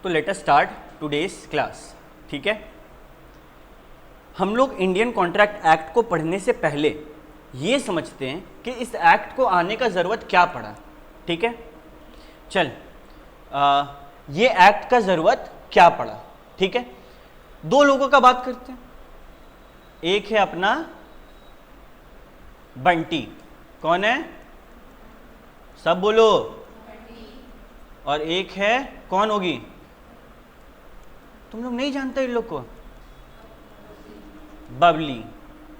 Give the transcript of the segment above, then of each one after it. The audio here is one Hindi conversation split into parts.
तो let us start today's class. ठीक है, हम लोग इंडियन कॉन्ट्रैक्ट एक्ट को पढ़ने से पहले ये समझते हैं कि इस एक्ट को आने का ज़रूरत क्या पड़ा। ठीक है, चल ये एक्ट का ज़रूरत क्या पड़ा। ठीक है, दो लोगों का बात करते हैं। एक है अपना बंटी, कौन है, सब बोलो। और एक है कौन होगी, तुम लोग नहीं जानते इन लोग को, बबली।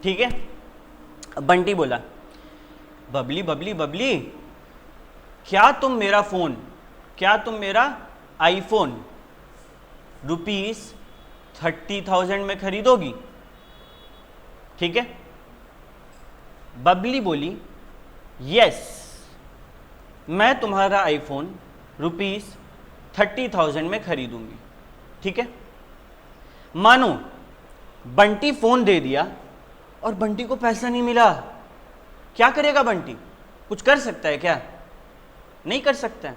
ठीक है, अब बंटी बोला, बबली बबली बबली, क्या तुम मेरा फोन, क्या तुम मेरा आईफोन ₹30,000 में खरीदोगी। ठीक है, बबली बोली यस, मैं तुम्हारा आईफोन ₹30,000 में खरीदूंगी। ठीक है, मानो बंटी फोन दे दिया और बंटी को पैसा नहीं मिला, क्या करेगा बंटी, कुछ कर सकता है क्या, नहीं कर सकता है।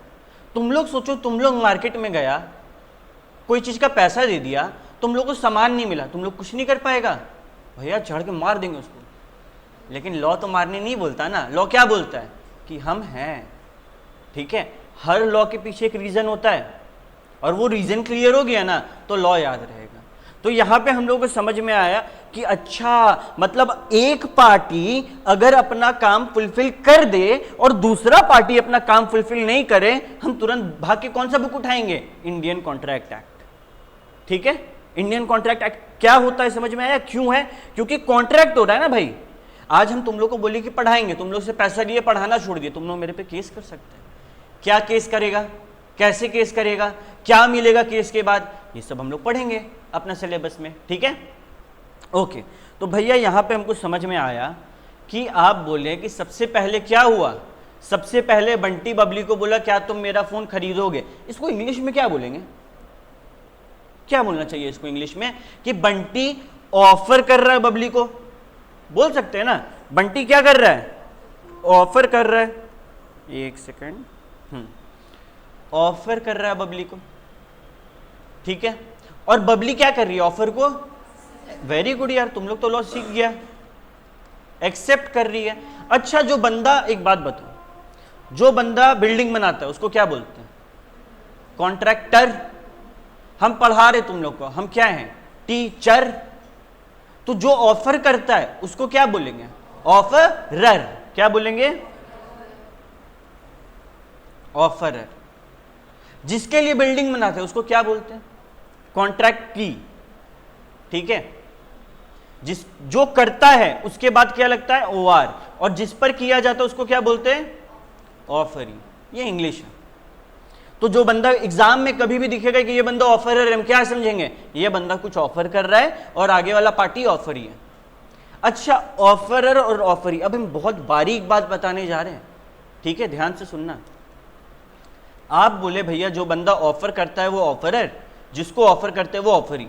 तुम लोग सोचो, तुम लोग मार्केट में गया, कोई चीज का पैसा दे दिया, तुम लोग को सामान नहीं मिला, तुम लोग कुछ नहीं कर पाएगा, भैया चढ़ के मार देंगे उसको। लेकिन लॉ तो मारने नहीं बोलता ना, लॉ क्या बोलता है कि हम हैं। ठीक है, हर लॉ के पीछे एक रीजन होता है, और वो रीजन क्लियर हो गया ना तो लॉ याद रहेगा। तो यहां पे हम लोगों को समझ में आया कि अच्छा, मतलब एक पार्टी अगर अपना काम फुलफिल कर दे और दूसरा पार्टी अपना काम फुलफिल नहीं करे, हम तुरंत भाग के कौन सा बुक उठाएंगे, इंडियन कॉन्ट्रैक्ट एक्ट। ठीक है, इंडियन कॉन्ट्रैक्ट एक्ट क्या होता है समझ में आया, क्यों है, क्योंकि कॉन्ट्रैक्ट हो रहा है ना भाई। आज हम तुम लोग को बोले कि पढ़ाएंगे, तुम लोग से पैसा लिए पढ़ाना छोड़ दिए, तुम लोग मेरे पे केस कर सकते हैं। क्या केस करेगा, कैसे केस करेगा, क्या मिलेगा केस के बाद, ये सब हम लोग पढ़ेंगे अपना सिलेबस में। ठीक है, ओके। तो भैया यहां पे हमको समझ में आया कि आप बोले कि सबसे पहले क्या हुआ, सबसे पहले बंटी बबली को बोला क्या तुम मेरा फोन खरीदोगे। इसको इंग्लिश में क्या बोलेंगे, क्या बोलना चाहिए इसको इंग्लिश में, कि बंटी ऑफर कर रहा है बबली को, बोल सकते हैं ना, बंटी क्या कर रहा है, ऑफर कर रहा है। एक सेकंड, ऑफर कर रहा है बबली को। ठीक है, और बबली क्या कर रही है, ऑफर को, वेरी गुड यार, तुम लोग तो लॉ सीख गया, एक्सेप्ट कर रही है। अच्छा, जो बंदा, एक बात बताओ, जो बंदा बिल्डिंग बनाता है उसको क्या बोलते हैं, कॉन्ट्रैक्टर। हम पढ़ा रहे तुम लोग को, हम क्या हैं, टीचर। तो जो ऑफर करता है उसको क्या बोलेंगे, ऑफरर। क्या बोलेंगे, ऑफरर। जिसके लिए बिल्डिंग बनाते हैं उसको क्या बोलते हैं, कॉन्ट्रैक्ट की। ठीक है, जो करता है उसके बाद क्या लगता है, ओआर, और जिस पर किया जाता है उसको क्या बोलते हैं, ऑफरी। ये इंग्लिश है। तो जो बंदा एग्जाम में कभी भी दिखेगा कि ये बंदा ऑफरर है, हम क्या समझेंगे, ये बंदा कुछ ऑफर कर रहा है और आगे वाला पार्टी ऑफरी है। अच्छा, ऑफरर और ऑफरी, अब हम बहुत बारीक बात बताने जा रहे हैं। ठीक है, ध्यान से सुनना। आप बोले भैया जो बंदा ऑफर करता है वो ऑफरर, जिसको ऑफर करते हैं वो ऑफरी।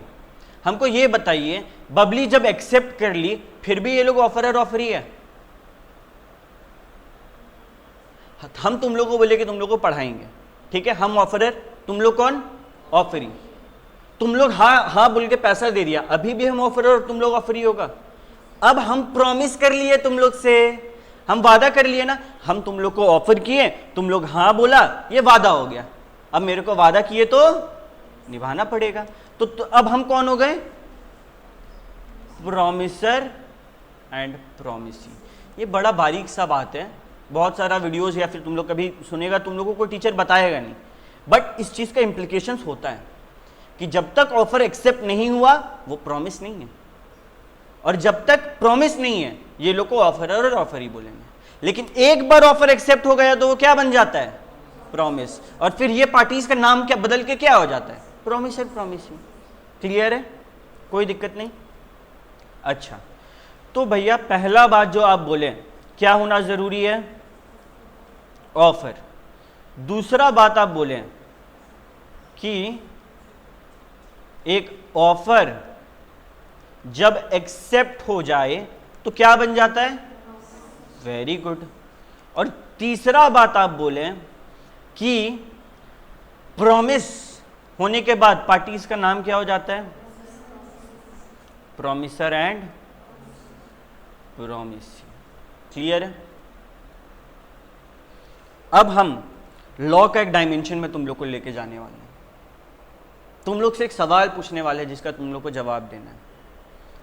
हमको ये बताइए, बबली जब एक्सेप्ट कर ली फिर भी ये लोग ऑफरर ऑफरी है। हम तुम लोग को बोले कि तुम लोग को पढ़ाएंगे, ठीक है, हम ऑफरर, तुम लोग कौन, ऑफरी। तुम लोग हाँ हाँ बोल के पैसा दे दिया, अभी भी हम ऑफरर और तुम लोग ऑफरी होगा। अब हम प्रॉमिस कर लिए तुम लोग से, हम वादा कर लिए ना, हम तुम लोग को ऑफर किए, तुम लोग हाँ बोला, ये वादा हो गया। अब मेरे को वादा किए तो निभाना पड़ेगा। तो अब हम कौन हो गए, प्रॉमिसर एंड प्रॉमिसी। ये बड़ा बारीक सा बात है, बहुत सारा वीडियोस या फिर तुम लोग कभी सुनेगा, तुम लोगों को टीचर बताएगा नहीं, बट इस चीज का इंप्लीकेशंस होता है कि जब तक ऑफर एक्सेप्ट नहीं हुआ वो प्रॉमिस नहीं है, और जब तक प्रॉमिस नहीं है ये लोग को ऑफरर और ऑफरी बोलेंगे। लेकिन एक बार ऑफर एक्सेप्ट हो गया तो वो क्या बन जाता है, प्रॉमिस, और फिर ये पार्टीज का नाम क्या बदल के क्या हो जाता है, प्रॉमिसर प्रॉमिसी। क्लियर है, कोई दिक्कत नहीं। अच्छा, तो भैया पहला बात जो आप बोले, क्या होना जरूरी है, ऑफर। दूसरा बात आप बोले कि एक ऑफर जब एक्सेप्ट हो जाए तो क्या बन जाता है, वेरी गुड। और तीसरा बात आप बोले कि प्रॉमिस होने के बाद पार्टीज का नाम क्या हो जाता है? Promiser and promisee. क्लियर है? अब हम लॉ का एक डायमेंशन में तुम लोग को लेके जाने वाले हैं। तुम लोग से एक सवाल पूछने वाले हैं जिसका तुम लोग को जवाब देना है।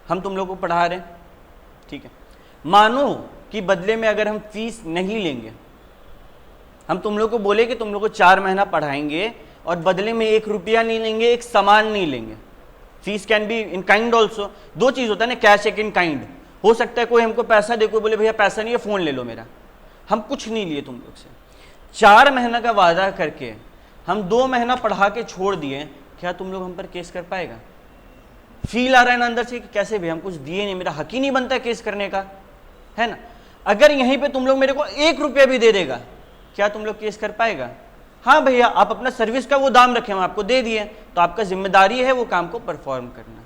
हम तुम लोग को पढ़ा रहे हैं, ठीक है? मानो कि बदले में अगर हम फीस नहीं लेंगे, हम तुम लोग को बोले कि तुम लोग को 4 महीना पढ़ाएंगे और बदले में 1 रुपया नहीं लेंगे, एक सामान नहीं लेंगे। Fees can be in kind also. 2 चीज होता है ना, कैश एक इन काइंड। हो सकता है कोई हमको पैसा दे, कोई बोले भैया पैसा नहीं है, फोन ले लो मेरा। हम कुछ नहीं लिए तुम लोग से, 4 महीना का वादा करके हम 2 महीना पढ़ा के छोड़ दिए, क्या तुम लोग हम पर केस कर पाएगा? फील आ रहा है ना अंदर से कि कैसे भी हम कुछ दिए नहीं, मेरा हक ही नहीं बनता है केस करने का, है ना? अगर यहीं पे तुम लोग मेरे को 1 रुपया भी दे देगा, क्या तुम लोग केस कर पाएगा? हाँ भैया, आप अपना सर्विस का वो दाम रखे, हम आपको दे दिए, तो आपका जिम्मेदारी है वो काम को परफॉर्म करना।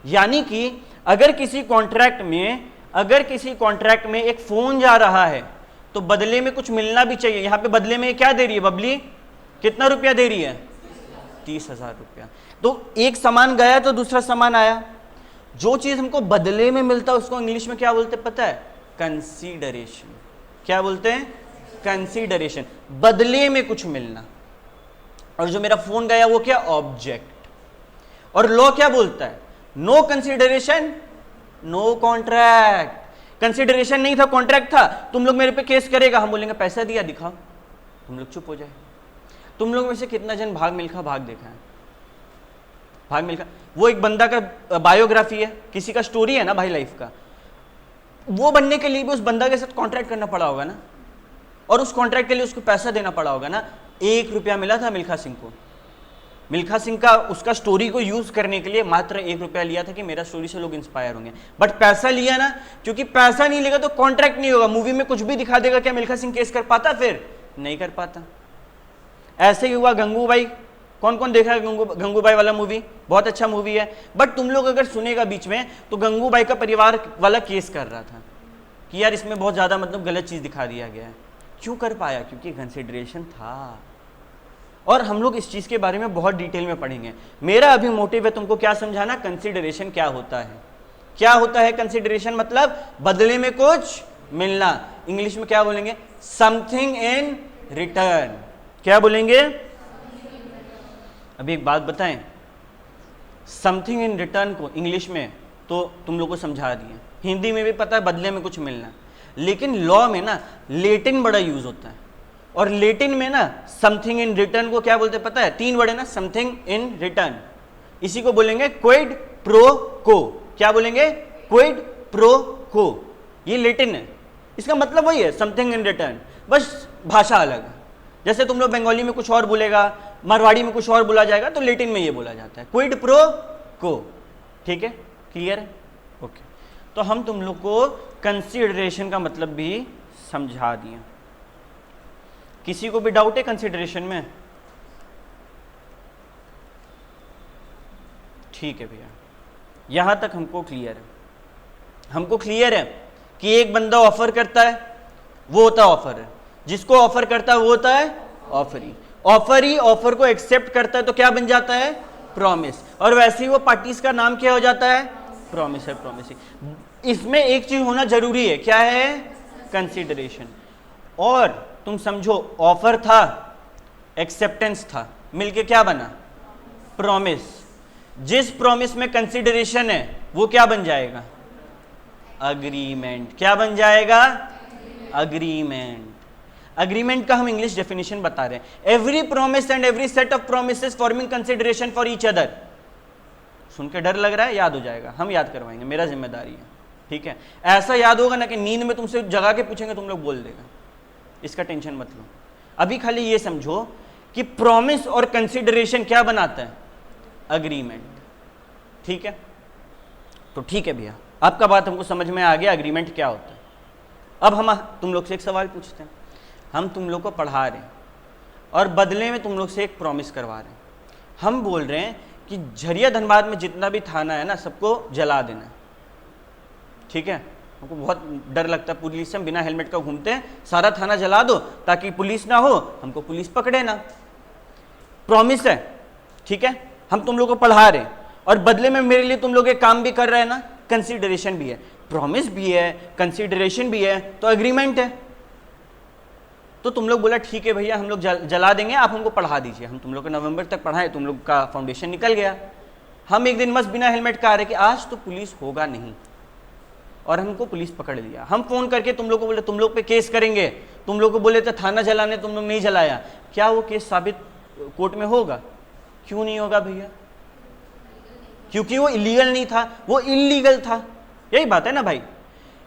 यानी कि अगर किसी कॉन्ट्रैक्ट में एक फोन जा रहा है तो बदले में कुछ मिलना भी चाहिए। यहां पे बदले में क्या दे रही है बबली? कितना रुपया दे रही है? 30,000 रुपया। तो एक सामान गया तो दूसरा सामान आया। जो चीज हमको बदले में मिलता है उसको इंग्लिश में क्या बोलते पता है? कंसीडरेशन। क्या बोलते हैं? कंसीडरेशन। बदले में कुछ मिलना। और जो मेरा फोन गया वो क्या? ऑब्जेक्ट। और लॉ क्या बोलता है? No consideration no contract. Consideration नहीं था, कॉन्ट्रैक्ट था, तुम लोग मेरे पे केस करेगा, हम बोलेंगे पैसा दिया दिखाओ, तुम लोग चुप हो जाए। तुम लोग में से कितना जन भाग मिल्खा भाग देखा है? भाग मिल्खा वो एक बंदा का बायोग्राफी है, किसी का स्टोरी है ना भाई लाइफ का। वो बनने के लिए भी उस बंदा के साथ कॉन्ट्रैक्ट करना पड़ा होगा ना, और उस कॉन्ट्रैक्ट के लिए उसको पैसा देना पड़ा होगा ना। 1 रुपया मिला था मिल्खा सिंह को। मिल्खा सिंह का उसका स्टोरी को यूज करने के लिए मात्र 1 रुपया लिया था कि मेरा स्टोरी से लोग इंस्पायर होंगे, बट पैसा लिया ना, क्योंकि पैसा नहीं लेगा तो कॉन्ट्रैक्ट नहीं होगा। मूवी में कुछ भी दिखा देगा, क्या मिल्खा सिंह केस कर पाता? फिर नहीं कर पाता। ऐसे ही हुआ गंगूबाई। कौन कौन देखा है गंगूबाई वाला मूवी? बहुत अच्छा मूवी है, बट तुम लोग अगर सुनेगा बीच में तो गंगूबाई का परिवार वाला केस कर रहा था कि यार इसमें बहुत ज्यादा मतलब गलत चीज दिखा दिया गया है। क्यों कर पाया? क्योंकि कंसिडरेशन था। और हम लोग इस चीज के बारे में बहुत डिटेल में पढ़ेंगे। मेरा अभी मोटिव है तुमको क्या समझाना, कंसिडरेशन क्या होता है। क्या होता है कंसिडरेशन? मतलब बदले में कुछ मिलना। इंग्लिश में क्या बोलेंगे? Something in return. क्या बोलेंगे? अभी एक बात बताएं, समथिंग इन रिटर्न को इंग्लिश में तो तुम लोग को समझा दिए, हिंदी में भी पता है बदले में कुछ मिलना, लेकिन लॉ में ना लेटिन बड़ा यूज होता है। और लेटिन में ना समथिंग इन रिटर्न को क्या बोलते पता है? 3 वर्ड है ना, समथिंग इन रिटर्न। इसी को बोलेंगे क्विड प्रो को। क्या बोलेंगे? क्विड प्रो को। ये लेटिन है, इसका मतलब वही है समथिंग इन रिटर्न, बस भाषा अलग है। जैसे तुम लोग बंगाली में कुछ और बोलेगा, मारवाड़ी में कुछ और बोला जाएगा, तो लेटिन में ये बोला जाता है क्विड प्रो को। ठीक है? क्लियर है? ओके। तो हम तुम लोग को कंसीडरेशन का मतलब भी समझा दिए। किसी को भी डाउट है कंसीडरेशन में? ठीक है भैया, यहां तक हमको क्लियर है। हमको क्लियर है कि एक बंदा ऑफर करता है, वो होता है ऑफर है। जिसको ऑफर करता है वो होता है ऑफरी। ऑफरी ऑफर को एक्सेप्ट करता है तो क्या बन जाता है? प्रॉमिस। और वैसे ही वो पार्टीज का नाम क्या हो जाता है? प्रॉमिस है, प्रॉमिसिंग। इसमें एक चीज होना जरूरी है, क्या है? कंसीडरेशन। और तुम समझो, ऑफर था, एक्सेप्टेंस था, मिलके क्या बना? प्रॉमिस। जिस प्रॉमिस में कंसीडरेशन है वो क्या बन जाएगा? अग्रीमेंट। क्या बन जाएगा? अग्रीमेंट। अग्रीमेंट का हम इंग्लिश डेफिनेशन बता रहे हैं, every promise and every set of promises forming consideration for each other. सुन के डर लग रहा है? याद हो जाएगा, हम याद करवाएंगे, मेरा जिम्मेदारी है। ठीक है? ऐसा याद होगा ना कि नींद में तुमसे जगा के पूछेंगे तुम लोग बोल देगा, इसका टेंशन मत लो। अभी खाली ये समझो कि प्रॉमिस और कंसीडरेशन क्या बनाता है? अग्रीमेंट। ठीक है? तो ठीक है भैया, आपका बात हमको समझ में आ गया, अग्रीमेंट क्या होता है। अब हम तुम लोग से एक सवाल पूछते हैं। हम तुम लोग को पढ़ा रहे हैं और बदले में तुम लोग से एक प्रॉमिस करवा रहे हैं। हम बोल रहे हैं कि झरिया धनबाद में जितना भी थाना है ना, सबको जला देना। ठीक है? हमको बहुत डर लगता है, पुलिस से हम बिना हेलमेट का घूमते हैं, सारा थाना जला दो ताकि पुलिस ना हो, हमको पुलिस पकड़े ना। प्रॉमिस है, ठीक है, हम तुम लोग को पढ़ा रहे हैं और बदले में मेरे लिए तुम लोग एक काम भी कर रहे हैं ना, कंसीडरेशन भी है, प्रॉमिस भी है, कंसीडरेशन भी है, तो एग्रीमेंट है। तो तुम लोग बोला ठीक है भैया हम लोग जला देंगे, आप हमको पढ़ा दीजिए। हम तुम लोग को नवंबर तक पढ़ाए, तुम लोग का फाउंडेशन निकल गया। हम एक दिन मस्त बिना हेलमेट का आ रहे कि आज तो पुलिस होगा नहीं, और हमको पुलिस पकड़ लिया। हम फोन करके तुम लोग को बोले तुम लोग पे केस करेंगे, तुम लोग को बोले तो थाना जलाने, तुम लोग नहीं जलाया। क्या वो केस साबित कोर्ट में होगा? क्यों नहीं होगा भैया? क्योंकि वो इलीगल नहीं था, वो इलीगल था। यही बात है ना भाई।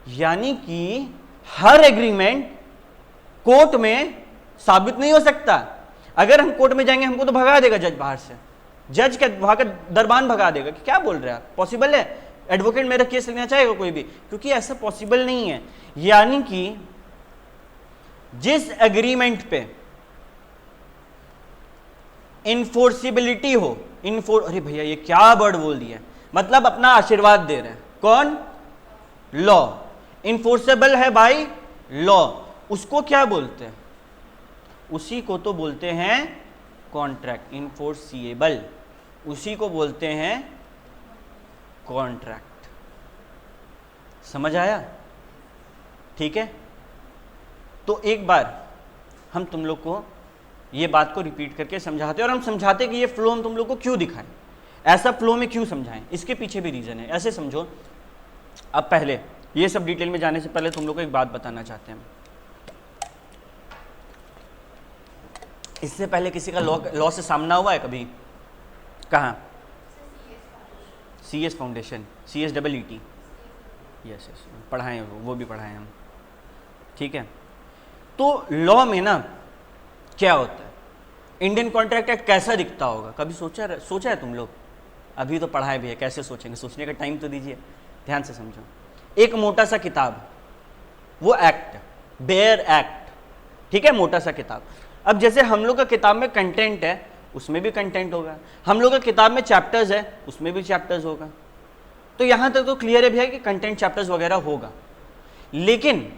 यानी कि हर एग्रीमेंट कोर्ट में साबित नहीं हो सकता। अगर हम कोर्ट में जाएंगे हमको तो भगा देगा जज बाहर से, जज के वहां का दरबान भगा देगा कि क्या बोल रहे हैं आप, पॉसिबल है एडवोकेट मेरा केस लेना चाहेगा कोई भी? क्योंकि ऐसा पॉसिबल नहीं है। यानी कि जिस एग्रीमेंट पे इन्फोर्सिबिलिटी हो, अरे भैया ये क्या वर्ड बोल दिया, मतलब अपना आशीर्वाद दे रहे हैं कौन? लॉ। इन्फोर्सेबल है भाई लॉ, उसको क्या बोलते हैं? उसी को तो बोलते हैं कॉन्ट्रैक्ट। इन्फोर्सिएबल उसी को बोलते हैं कॉन्ट्रैक्ट। समझ आया? ठीक है, तो एक बार हम तुम लोग को ये बात को रिपीट करके समझाते, और हम समझाते कि ये फ्लो हम तुम लोग को क्यों दिखाएं, ऐसा फ्लो में क्यों समझाएं, इसके पीछे भी रीजन है। ऐसे समझो, अब पहले ये सब डिटेल में जाने से पहले तुम लोग को एक बात बताना चाहते हैं। इससे पहले किसी का लॉ से सामना हुआ है कभी? कहाँ? CS फाउंडेशन, CSEET, यस पढ़ाएं, वो भी पढ़ाएं हम। ठीक है, तो लॉ में ना क्या होता है, इंडियन कॉन्ट्रैक्ट एक्ट कैसा दिखता होगा? कभी सोचा है तुम लोग? अभी तो पढ़ाए भी है, कैसे सोचेंगे? सोचने का टाइम तो दीजिए, ध्यान से समझो। एक मोटा सा किताब, वो एक्ट, बेयर एक्ट, ठीक है, मोटा सा किताब। अब जैसे हम लोग का किताब में कंटेंट है, उसमें भी कंटेंट होगा। हम लोग का किताब में चैप्टर्स है, उसमें भी चैप्टर्स होगा। तो यहां तक तो क्लियर है भैया कि कंटेंट चैप्टर्स वगैरह होगा। लेकिन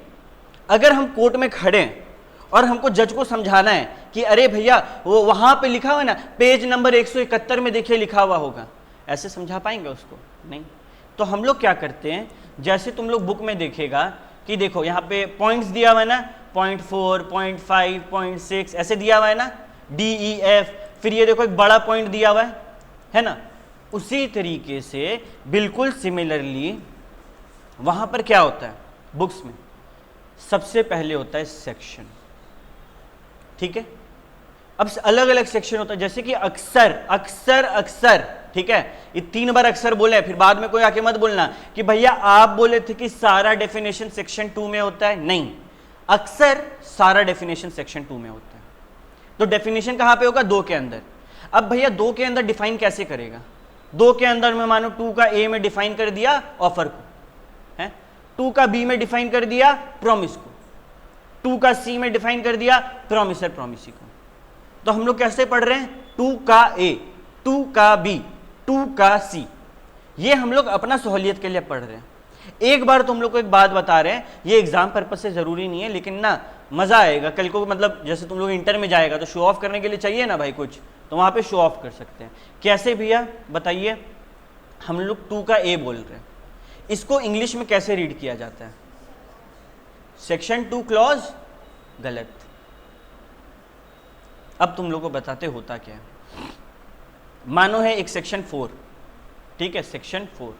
अगर हम कोर्ट में खड़े हैं और हमको जज को समझाना है कि अरे भैया वो वहां पे लिखा हुआ है ना, पेज नंबर 171 में देखिए लिखा हुआ होगा, ऐसे समझा पाएंगे उसको? नहीं। तो हम लोग क्या करते हैं, जैसे तुम लोग बुक में देखेगा कि देखो यहाँ पे पॉइंट्स दिया हुआ है ना, 0.4, 0.5, 0.6 ऐसे दिया हुआ है ना, DEF, फिर ये देखो एक बड़ा पॉइंट दिया हुआ है ना। उसी तरीके से बिल्कुल सिमिलरली वहां पर क्या होता है बुक्स में, सबसे पहले होता है सेक्शन। ठीक है, अब अलग अलग सेक्शन होता है, जैसे कि अक्सर, अक्सर, अक्सर, ठीक है, ये 3 बार अक्सर बोले, फिर बाद में कोई आके मत बोलना कि भैया आप बोले थे कि सारा डेफिनेशन सेक्शन 2 में होता है। नहीं, अक्सर सारा डेफिनेशन सेक्शन 2 में होता है। तो डेफिनेशन कहां पे होगा? 2 के अंदर। अब भैया 2 के अंदर डिफाइन कैसे करेगा? 2 के अंदर में मानो 2 का ए में डिफाइन कर दिया ऑफर को, है, 2 का बी में डिफाइन कर दिया प्रॉमिस को, 2 का सी में डिफाइन कर दिया प्रॉमिसर प्रॉमिसी को। तो हम लोग कैसे पढ़ रहे हैं? 2 का ए, 2 का बी, 2 का सी, ये हम लोग अपना सहूलियत के लिए पढ़ रहे हैं। एक बार तुम लोग को एक बात बता रहे हैं, ये एग्जाम पर्पस से जरूरी नहीं है, लेकिन ना मजा आएगा कल को, मतलब जैसे तुम लोग इंटर में जाएगा तो शो ऑफ करने के लिए चाहिए ना भाई कुछ, तो वहां पे शो ऑफ कर सकते हैं। कैसे भैया बताइए? हम लोग 2 का ए बोल रहे हैं, इसको इंग्लिश में कैसे रीड किया जाता है? सेक्शन 2 क्लॉज, गलत। अब तुम लोग को बताते होता क्या है। मानो है एक सेक्शन 4, ठीक है, सेक्शन 4,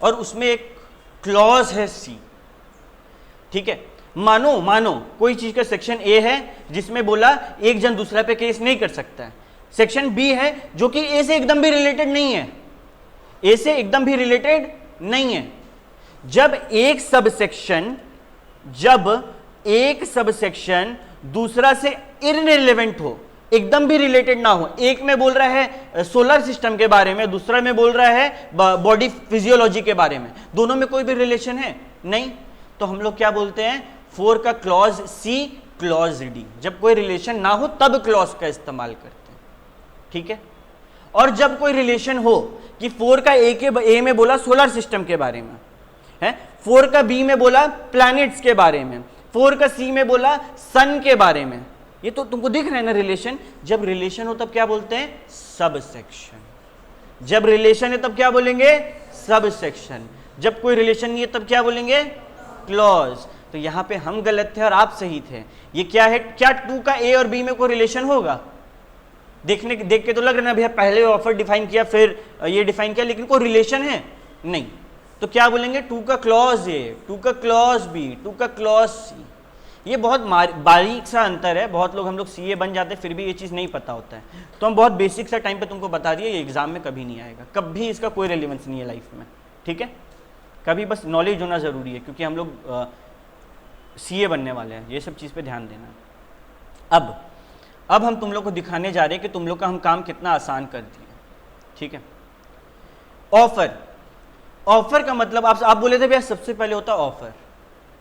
और उसमें एक क्लॉज है सी, ठीक है। मानो कोई चीज का सेक्शन ए है जिसमें बोला एक जन दूसरा पे केस नहीं कर सकता है, सेक्शन बी है जो कि ए से एकदम भी रिलेटेड नहीं है, ए से एकदम भी रिलेटेड नहीं है। जब एक सब सेक्शन दूसरा से इररिलेवेंट हो, एकदम भी रिलेटेड ना हो, एक में बोल रहा है सोलर सिस्टम के बारे में, दूसरा में बोल रहा है बॉडी फिजियोलॉजी के बारे में, दोनों में कोई भी रिलेशन है नहीं, तो हम लोग क्या बोलते हैं? 4 का क्लॉज सी, क्लॉज डी। जब कोई रिलेशन ना हो तब क्लॉज का इस्तेमाल करते हैं, ठीक है। और जब कोई रिलेशन हो कि 4 का ए में बोला सोलर सिस्टम के बारे में है, 4 का बी में बोला प्लैनेट्स के बारे में, 4 का सी में बोला सन के बारे में, ये तो तुमको दिख रहा है ना रिलेशन। जब रिलेशन हो तब क्या बोलते हैं? Sub section. जब रिलेशन है तब क्या बोलेंगे? Sub section. जब कोई रिलेशन नहीं है तब क्या बोलेंगे? क्लॉज। तो यहां पे हम गलत थे और आप सही थे। ये क्या है? क्या टू का ए और बी में कोई रिलेशन होगा? देख के तो लग रहा है ना भैया पहले ऑफर डिफाइन किया फिर ये डिफाइन किया, लेकिन कोई रिलेशन है नहीं। तो क्या बोलेंगे? टू का क्लॉज ए, टू का क्लॉज बी, टू का क्लॉज सी। ये बहुत बारीक सा अंतर है। बहुत लोग हम लोग सीए बन जाते हैं फिर भी ये चीज़ नहीं पता होता है। तो हम बहुत बेसिक सा टाइम पे तुमको बता दिए, ये एग्जाम में कभी नहीं आएगा, कभी इसका कोई रेलिवेंस नहीं है लाइफ में, ठीक है। कभी बस नॉलेज होना ज़रूरी है, क्योंकि हम लोग सीए बनने वाले हैं, ये सब चीज़ पे ध्यान देना। अब हम तुम लोग को दिखाने जा रहे हैं कि तुम लोग का हम काम कितना आसान कर दिए, ठीक है। ऑफर, ऑफर का मतलब आप बोले थे भैया सबसे पहले होता ऑफर,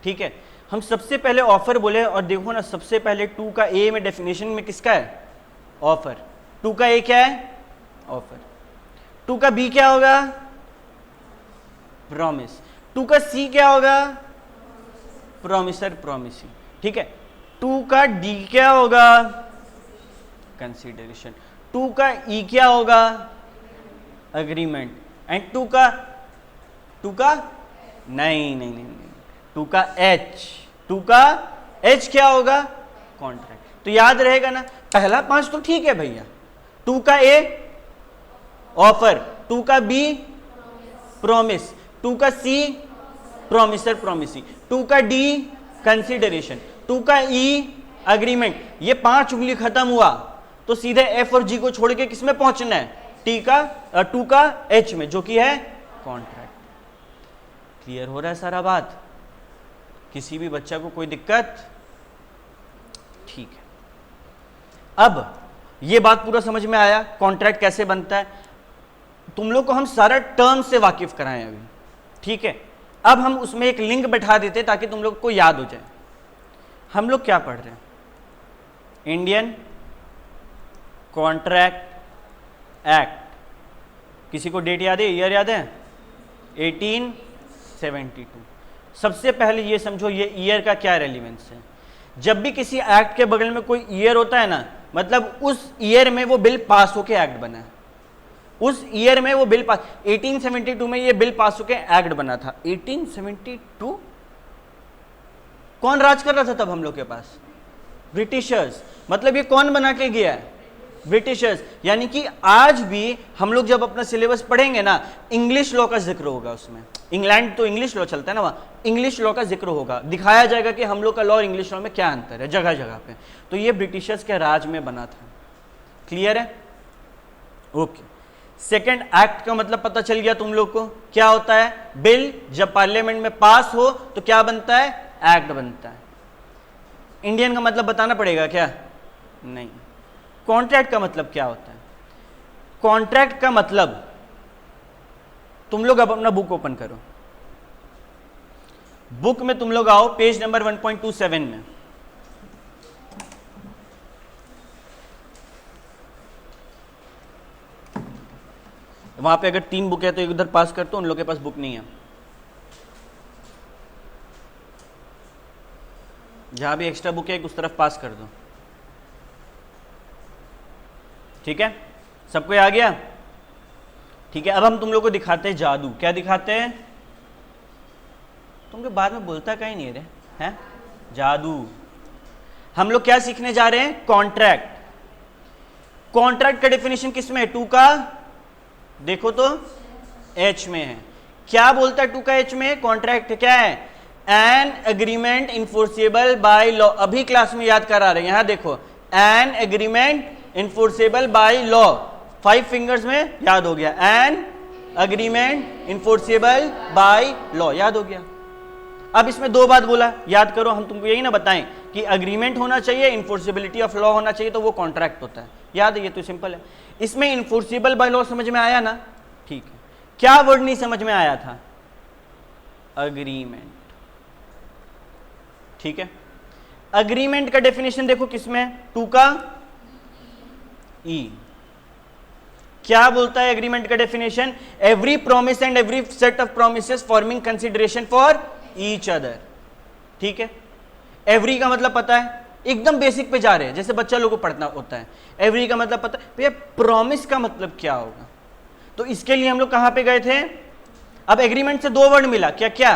ठीक है। हम सबसे पहले ऑफर बोले और देखो ना, सबसे पहले टू का ए में डेफिनेशन में किसका है? ऑफर। टू का ए क्या है? ऑफर। टू का बी क्या होगा? प्रॉमिस। टू का सी क्या होगा? प्रॉमिसर, प्रॉमिसी, ठीक है। टू का डी क्या होगा? कंसीडरेशन। टू का ई क्या होगा? अग्रीमेंट। एंड टू का नहीं, टू का एच, टू का एच क्या होगा? कॉन्ट्रैक्ट। तो याद रहेगा ना, पहला 5 तो ठीक है भैया। टू का ए ऑफर, टू का बी प्रॉमिस, टू का सी प्रॉमिसर प्रॉमिसी, टू का डी कंसीडरेशन, टू का ई अग्रीमेंट। ये 5 उंगली खत्म हुआ तो सीधे एफ और जी को छोड़ के किसमें पहुंचना है? टू का एच में, जो कि है कॉन्ट्रैक्ट। क्लियर हो रहा है सारा बात? किसी भी बच्चा को कोई दिक्कत? ठीक है। अब ये बात पूरा समझ में आया कॉन्ट्रैक्ट कैसे बनता है। तुम लोग को हम सारा टर्म से वाकिफ कराएं अभी, ठीक है। अब हम उसमें एक लिंक बैठा देते ताकि तुम लोग को याद हो जाए। हम लोग क्या पढ़ रहे हैं? Indian contract act. किसी को डेट याद है, ईयर याद है? 1872। सबसे पहले ये समझो ये ईयर का क्या रेलिवेंस है। जब भी किसी एक्ट के बगल में कोई ईयर होता है ना, मतलब उस ईयर में वो बिल पास होके एक्ट बना है। उस ईयर में वो बिल पास, 1872 में ये बिल पास होके एक्ट बना था। 1872 कौन राज कर रहा था तब हम लोग के पास? ब्रिटिशर्स। मतलब ये कौन बना के गया है? ब्रिटिशर्स। यानी कि आज भी हम लोग जब अपना सिलेबस पढ़ेंगे ना, इंग्लिश लॉ का जिक्र होगा उसमें। इंग्लैंड तो इंग्लिश लॉ चलता है ना, वहां इंग्लिश लॉ का जिक्र होगा, दिखाया जाएगा कि हम लोग का लॉ और इंग्लिश लॉ में क्या अंतर है जगह जगह पे। तो ये ब्रिटिशर्स के राज में बना था। क्लियर है? ओके। सेकेंड, एक्ट का मतलब पता चल गया तुम लोग को क्या होता है? बिल जब पार्लियामेंट में पास हो तो क्या बनता है? एक्ट बनता है। इंडियन का मतलब बताना पड़ेगा क्या? नहीं। कॉन्ट्रैक्ट का मतलब क्या होता है? कॉन्ट्रैक्ट का मतलब, तुम लोग अब अपना बुक ओपन करो, बुक में तुम लोग आओ, पेज नंबर 1.27 में। वहां पे अगर 3 बुक है तो एक उधर पास कर दो, उन लोग के पास बुक नहीं है। जहां भी एक्स्ट्रा बुक है एक उस तरफ पास कर दो, ठीक है। सबको आ गया? ठीक है। अब हम तुम लोग को दिखाते हैं जादू। क्या दिखाते हैं? तुम लोग बाद में बोलता कहीं नहीं रे, हैं? जादू। हम लोग क्या सीखने जा रहे हैं? कॉन्ट्रैक्ट। कॉन्ट्रैक्ट का डेफिनेशन किस में है? टू का, देखो तो एच में है। क्या बोलता है टू का एच में? कॉन्ट्रैक्ट क्या है? An agreement enforceable by law. अभी क्लास में याद करा रहे हैं, यहां देखो, an agreement enforceable by law. 5 fingers में याद हो गया। An agreement enforceable by law, याद हो गया। अब इसमें 2 बात बोला, याद करो। हम तुमको यही ना बताएं कि अग्रीमेंट होना चाहिए, इन्फोर्सेबिलिटी ऑफ लॉ होना चाहिए, तो वो कॉन्ट्रैक्ट होता है। याद है? ये तो सिंपल है। इसमें इन्फोर्सेबल बाय लॉ समझ में आया ना? ठीक है। क्या वर्ड नहीं समझ में आया था? अग्रीमेंट। ठीक है। अग्रीमेंट का डेफिनेशन देखो किसमें? टू का ई। क्या बोलता है एग्रीमेंट का definition? Every promise and every set of promises forming consideration for each other. ठीक है। एवरी का मतलब पता है? एकदम बेसिक पे जा रहे हैं, जैसे बच्चा लोगों को पढ़ना होता है। एवरी का मतलब पता भैया, प्रॉमिस का मतलब क्या होगा, तो इसके लिए हम लोग कहां पे गए थे। अब एग्रीमेंट से दो वर्ड मिला, क्या क्या,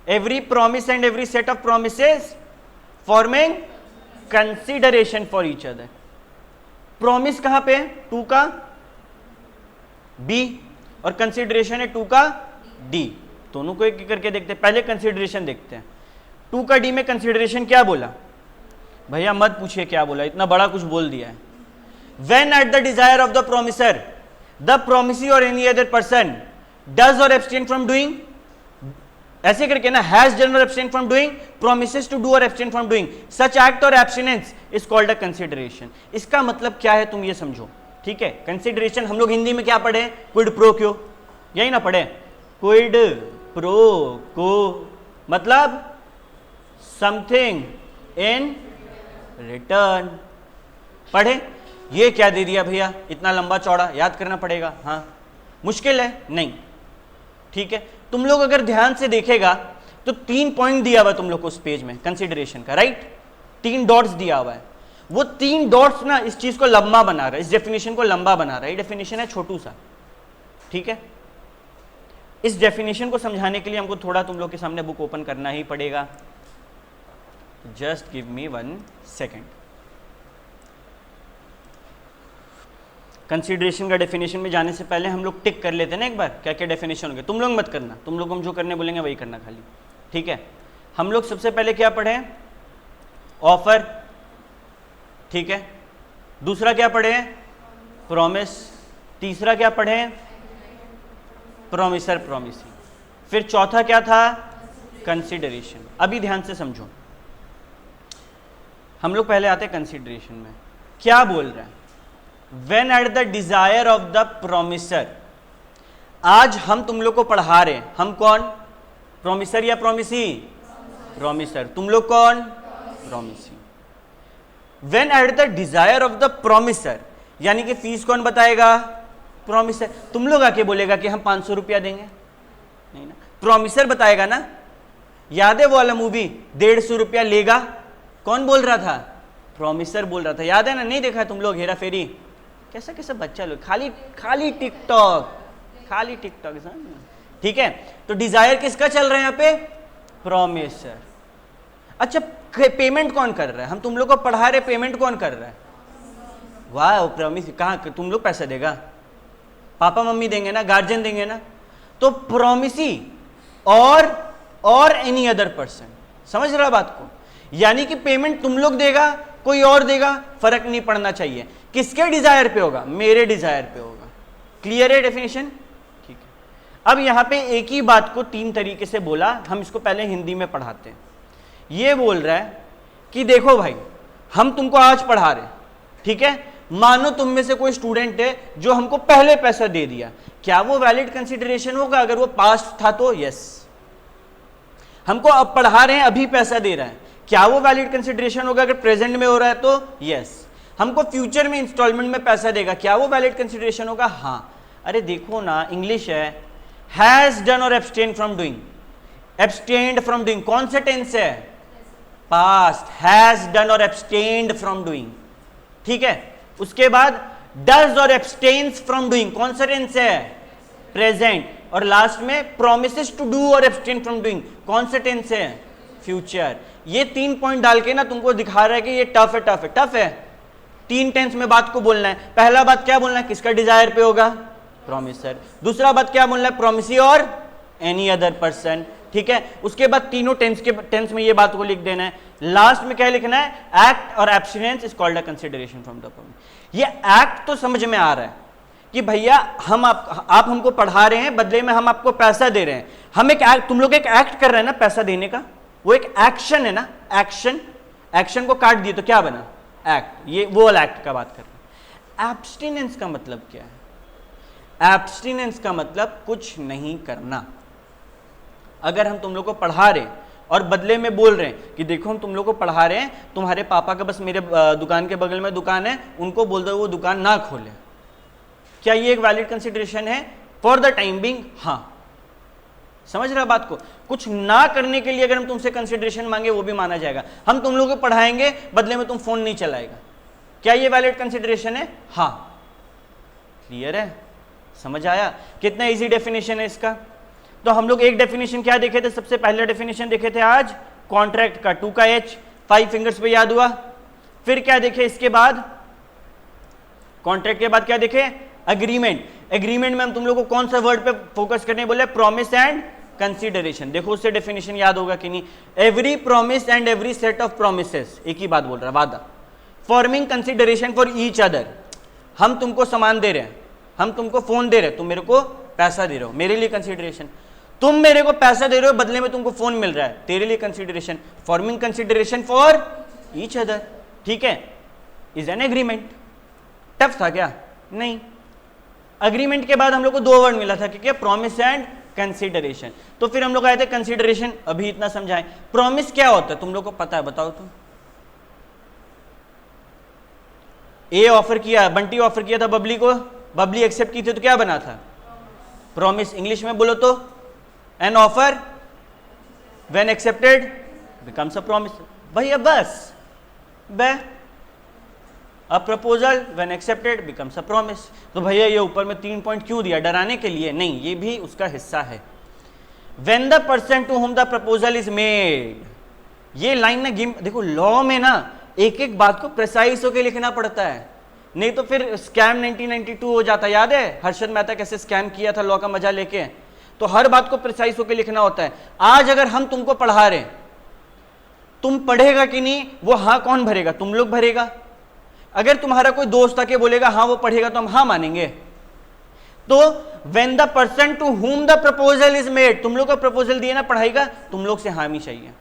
every promise and every set of promises forming consideration for each other. Promise कहां पे है, टू का बी, और कंसिडरेशन है टू का डी। दोनों को एक करके देखते हैं, पहले कंसिडरेशन देखते हैं। टू का डी में कंसिडरेशन क्या बोला भैया, मत पूछिए क्या बोला, इतना बड़ा कुछ बोल दिया है। When at the desire of the promisor the promisee or any other person does or abstain from doing, ऐसे करके ना, has done or abstain from doing, promises to do or abstain from doing such act or abstinence is called a consideration. इसका मतलब क्या है तुम ये समझो, ठीक है। कंसिडरेशन हम लोग हिंदी में क्या पढ़े, क्विड प्रो क्यो, यही ना पढ़े, क्विड प्रो को मतलब समथिंग इन रिटर्न, पढ़े। ये क्या दे दिया भैया, इतना लंबा चौड़ा याद करना पड़ेगा, हाँ मुश्किल है नहीं, ठीक है। तुम लोग अगर ध्यान से देखेगा तो 3 पॉइंट दिया हुआ है तुम लोग को उस पेज में कंसिडरेशन का, राइट, 3 डॉट्स दिया हुआ है। वो 3 डॉट्स ना इस चीज को लंबा बना रहा है, इस डेफिनेशन को लंबा बना रहा है। ये डेफिनेशन है छोटू सा, ठीक है। इस डेफिनेशन को समझाने के लिए हमको थोड़ा तुम लोग के सामने बुक ओपन करना ही पड़ेगा। Just give me 1 second. Consideration का डेफिनेशन में जाने से पहले हम लोग टिक कर लेते हैं ना एक बार, क्या क्या डेफिनेशन होंगे। तुम लोग मत करना, तुम लोग हम जो करने बोलेंगे वही करना खाली, ठीक है। हम लोग सबसे पहले क्या पढ़े, ऑफर, ठीक है। दूसरा क्या पढ़े, प्रॉमिस। तीसरा क्या पढ़े, प्रोमिसर प्रोमिसी। फिर चौथा क्या था, कंसिडरेशन। अभी ध्यान से समझो, हम लोग पहले आते हैं कंसिडरेशन में। क्या बोल रहा है, When at the desire of the promiser, आज हम तुम लोग को पढ़ा रहे हैं, हम कौन, प्रोमिसर या प्रोमिसी, प्रोमिसर। तुम लोग कौन, promisee. When at the desire of the promiser, यानी कि फीस कौन बताएगा, प्रोमिसर। तुम लोग आके बोलेगा कि हम 500 रुपया देंगे, नहीं ना, प्रोमिसर बताएगा ना। याद है वो वाला मूवी 150 रुपया लेगा, कौन बोल रहा था, प्रोमिसर बोल रहा था, याद है ना, नहीं देखा तुम लोग हेरा फेरी, कैसा कैसा बच्चा लोग, खाली खाली टिकटॉक, खाली टिकटॉक, ठीक है। तो डिजायर किसका चल रहा है यहाँ पे, प्रोमिसर। अच्छा, पेमेंट कौन कर रहा है, हम तुम लोग को पढ़ा रहे, पेमेंट कौन कर रहा है, वाह प्रोमिस, कहाँ तुम लोग पैसा देगा, पापा मम्मी देंगे ना, गार्जियन देंगे ना। तो promisee or any other person, समझ रहा बात को, यानी कि पेमेंट तुम लोग देगा, कोई और देगा, फर्क नहीं पड़ना चाहिए। किसके डिजायर पे होगा, मेरे डिजायर पे होगा। क्लियर है डेफिनेशन, ठीक है। अब यहां पे एक ही बात को 3 तरीके से बोला, हम इसको पहले हिंदी में पढ़ाते हैं। ये बोल रहा है कि देखो भाई, हम तुमको आज पढ़ा रहे, ठीक है, मानो तुम में से कोई स्टूडेंट है जो हमको पहले पैसा दे दिया, क्या वो वैलिड कंसिडरेशन होगा, अगर वो पास्ट था तो यस। हमको अब पढ़ा रहे हैं, अभी पैसा दे रहा है, क्या वो वैलिड कंसिडरेशन होगा, अगर प्रेजेंट में हो रहा है तो यस। हमको फ्यूचर में इंस्टॉलमेंट में पैसा देगा, क्या वो वैलिड कंसिडरेशन होगा, हाँ। अरे देखो ना, इंग्लिश है, has done or abstain from doing, abstained from doing कौन सा टेंस है, past, has done or abstained from doing, ठीक है। उसके बाद डज और एब्सटेन्स फ्रॉम डूइंग कौन सा टेंस है, प्रेजेंट। और लास्ट में promises to do or abstain from doing कौन सा टेंस है, फ्यूचर। ये 3 पॉइंट डाल के ना तुमको दिखा रहा है कि ये टफ है, टफ है, टफ है। 3 टेंस में बात को बोलना है। पहला बात क्या बोलना है, किसका डिजायर पे होगा, प्रोमिसर। दूसरा बात क्या बोलना है, promisee or any other person, ठीक है। उसके बाद तीनों टेंस में ये बात को लिख देना है। लास्ट में क्या लिखना है, act or abstinence is called a consideration from the promise. ये एक्ट तो समझ में आ रहा है कि भैया हम आप हमको पढ़ा रहे हैं, बदले में हम आपको पैसा दे रहे हैं। हम एक एक्ट, तुम लोग एक एक्ट कर रहे हैं ना पैसा देने का, वो एक एक्शन है ना, एक्शन। एक्शन को काट दिए तो क्या बना, एक्ट। ये वो वाला एक्ट का बात कर रहे हैं। एब्सटिनेंस का मतलब क्या है, एब्सटिनेंस का मतलब कुछ नहीं करना। अगर हम तुम लोग को पढ़ा रहे और बदले में बोल रहे हैं कि देखो हम तुम लोग को पढ़ा रहे हैं, तुम्हारे पापा का बस मेरे दुकान के बगल में दुकान है, उनको बोल दो वो दुकान ना खोले, क्या ये एक वैलिड कंसिडरेशन है फॉर द टाइम बिंग, हाँ। समझ रहे हो बात को? कुछ ना करने के लिए अगर हम तुमसे कंसिडरेशन मांगे वो भी माना जाएगा। हम तुम लोगों को पढ़ाएंगे, बदले में तुम फोन नहीं चलाएगा, क्या ये वैलिड कंसिडरेशन है? हाँ, क्लियर है, समझ आया? कितना इजी डेफिनेशन है इसका। तो हम लोग एक डेफिनेशन क्या देखे थे? सबसे पहले डेफिनेशन देखे थे आज कॉन्ट्रैक्ट का, 2 का H 5 फिंगर्स पे याद हुआ। फिर क्या देखे इसके बाद? कॉन्ट्रैक्ट के बाद क्या देखे? एग्रीमेंट। एग्रीमेंट में हम तुम लोग को कौन सा वर्ड पे फोकस करने बोले? Promise and consideration. देखो उससे डेफिनेशन याद होगा कि नहीं? Every promise and every set of promises, एक ही बात बोल रहा है, वादा। Forming consideration for each other. हम तुमको सामान दे रहे हैं, हम तुमको फोन दे रहे हैं, तुम मेरे को पैसा दे रहे हो, मेरे लिए कंसीडरेशन। तुम मेरे को पैसा दे रहे हो, बदले में तुमको फोन मिल रहा है, तेरे लिए consideration. Forming consideration for each other, ठीक है, इज एन एग्रीमेंट। टफ था क्या? नहीं। अग्रीमेंट के बाद हम लोग को 2 वर्ड मिला था, क्या? Promise and consideration. तो फिर हम लोग आए थे कंसीडरेशन, अभी इतना समझाएं। प्रॉमिस क्या होता है तुम लोग को पता है? बताओ तुम। ए ऑफर किया, बंटी ऑफर किया था बबली को, बबली एक्सेप्ट की थी, तो क्या बना था? प्रॉमिस। इंग्लिश में बोलो तो an offer when accepted becomes a promise. भैया बस a proposal when accepted becomes a promise. तो भैया ये ऊपर में 3 पॉइंट क्यों दिया? डराने के लिए? नहीं, ये भी उसका हिस्सा है। When the person to whom the proposal is made, ये लाइन ना गेम, देखो लॉ में ना एक एक बात को प्रिसाइज होकर लिखना पड़ता है, नहीं तो फिर स्कैम 1992 हो जाता। याद है हर्षद मेहता कैसे स्कैम किया था लॉ का मजा लेके? तो हर बात को प्रिसाइज होकर लिखना होता है। आज अगर हम तुमको पढ़ा रहे, तुम पढ़ेगा कि नहीं वो हाँ कौन भरेगा? तुम लोग भरेगा। अगर तुम्हारा कोई दोस्त आके बोलेगा हाँ वो पढ़ेगा, तो हम हाँ मानेंगे। तो when the person to whom the proposal is made, तुम लोग को प्रपोजल दिए ना पढ़ाई का, तुम लोग से हामी चाहिए।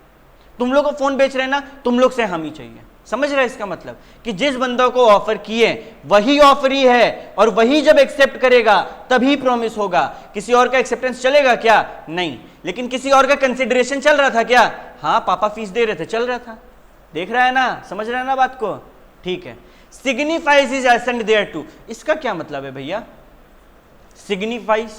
तुम लोग को फोन बेच रहे ना, तुम लोग से हामी चाहिए। समझ रहे इसका मतलब? कि जिस बंदा को ऑफर किए वही ऑफरी है, और वही जब एक्सेप्ट करेगा तभी प्रॉमिस होगा। किसी और का एक्सेप्टेंस चलेगा क्या? नहीं। लेकिन किसी और का कंसिडरेशन चल रहा था क्या? हाँ, पापा फीस दे रहे थे, चल रहा था। देख रहा है ना, समझ रहा है ना बात को? ठीक है। Signifies his assent thereto, इसका क्या मतलब है भैया? सिग्निफाइज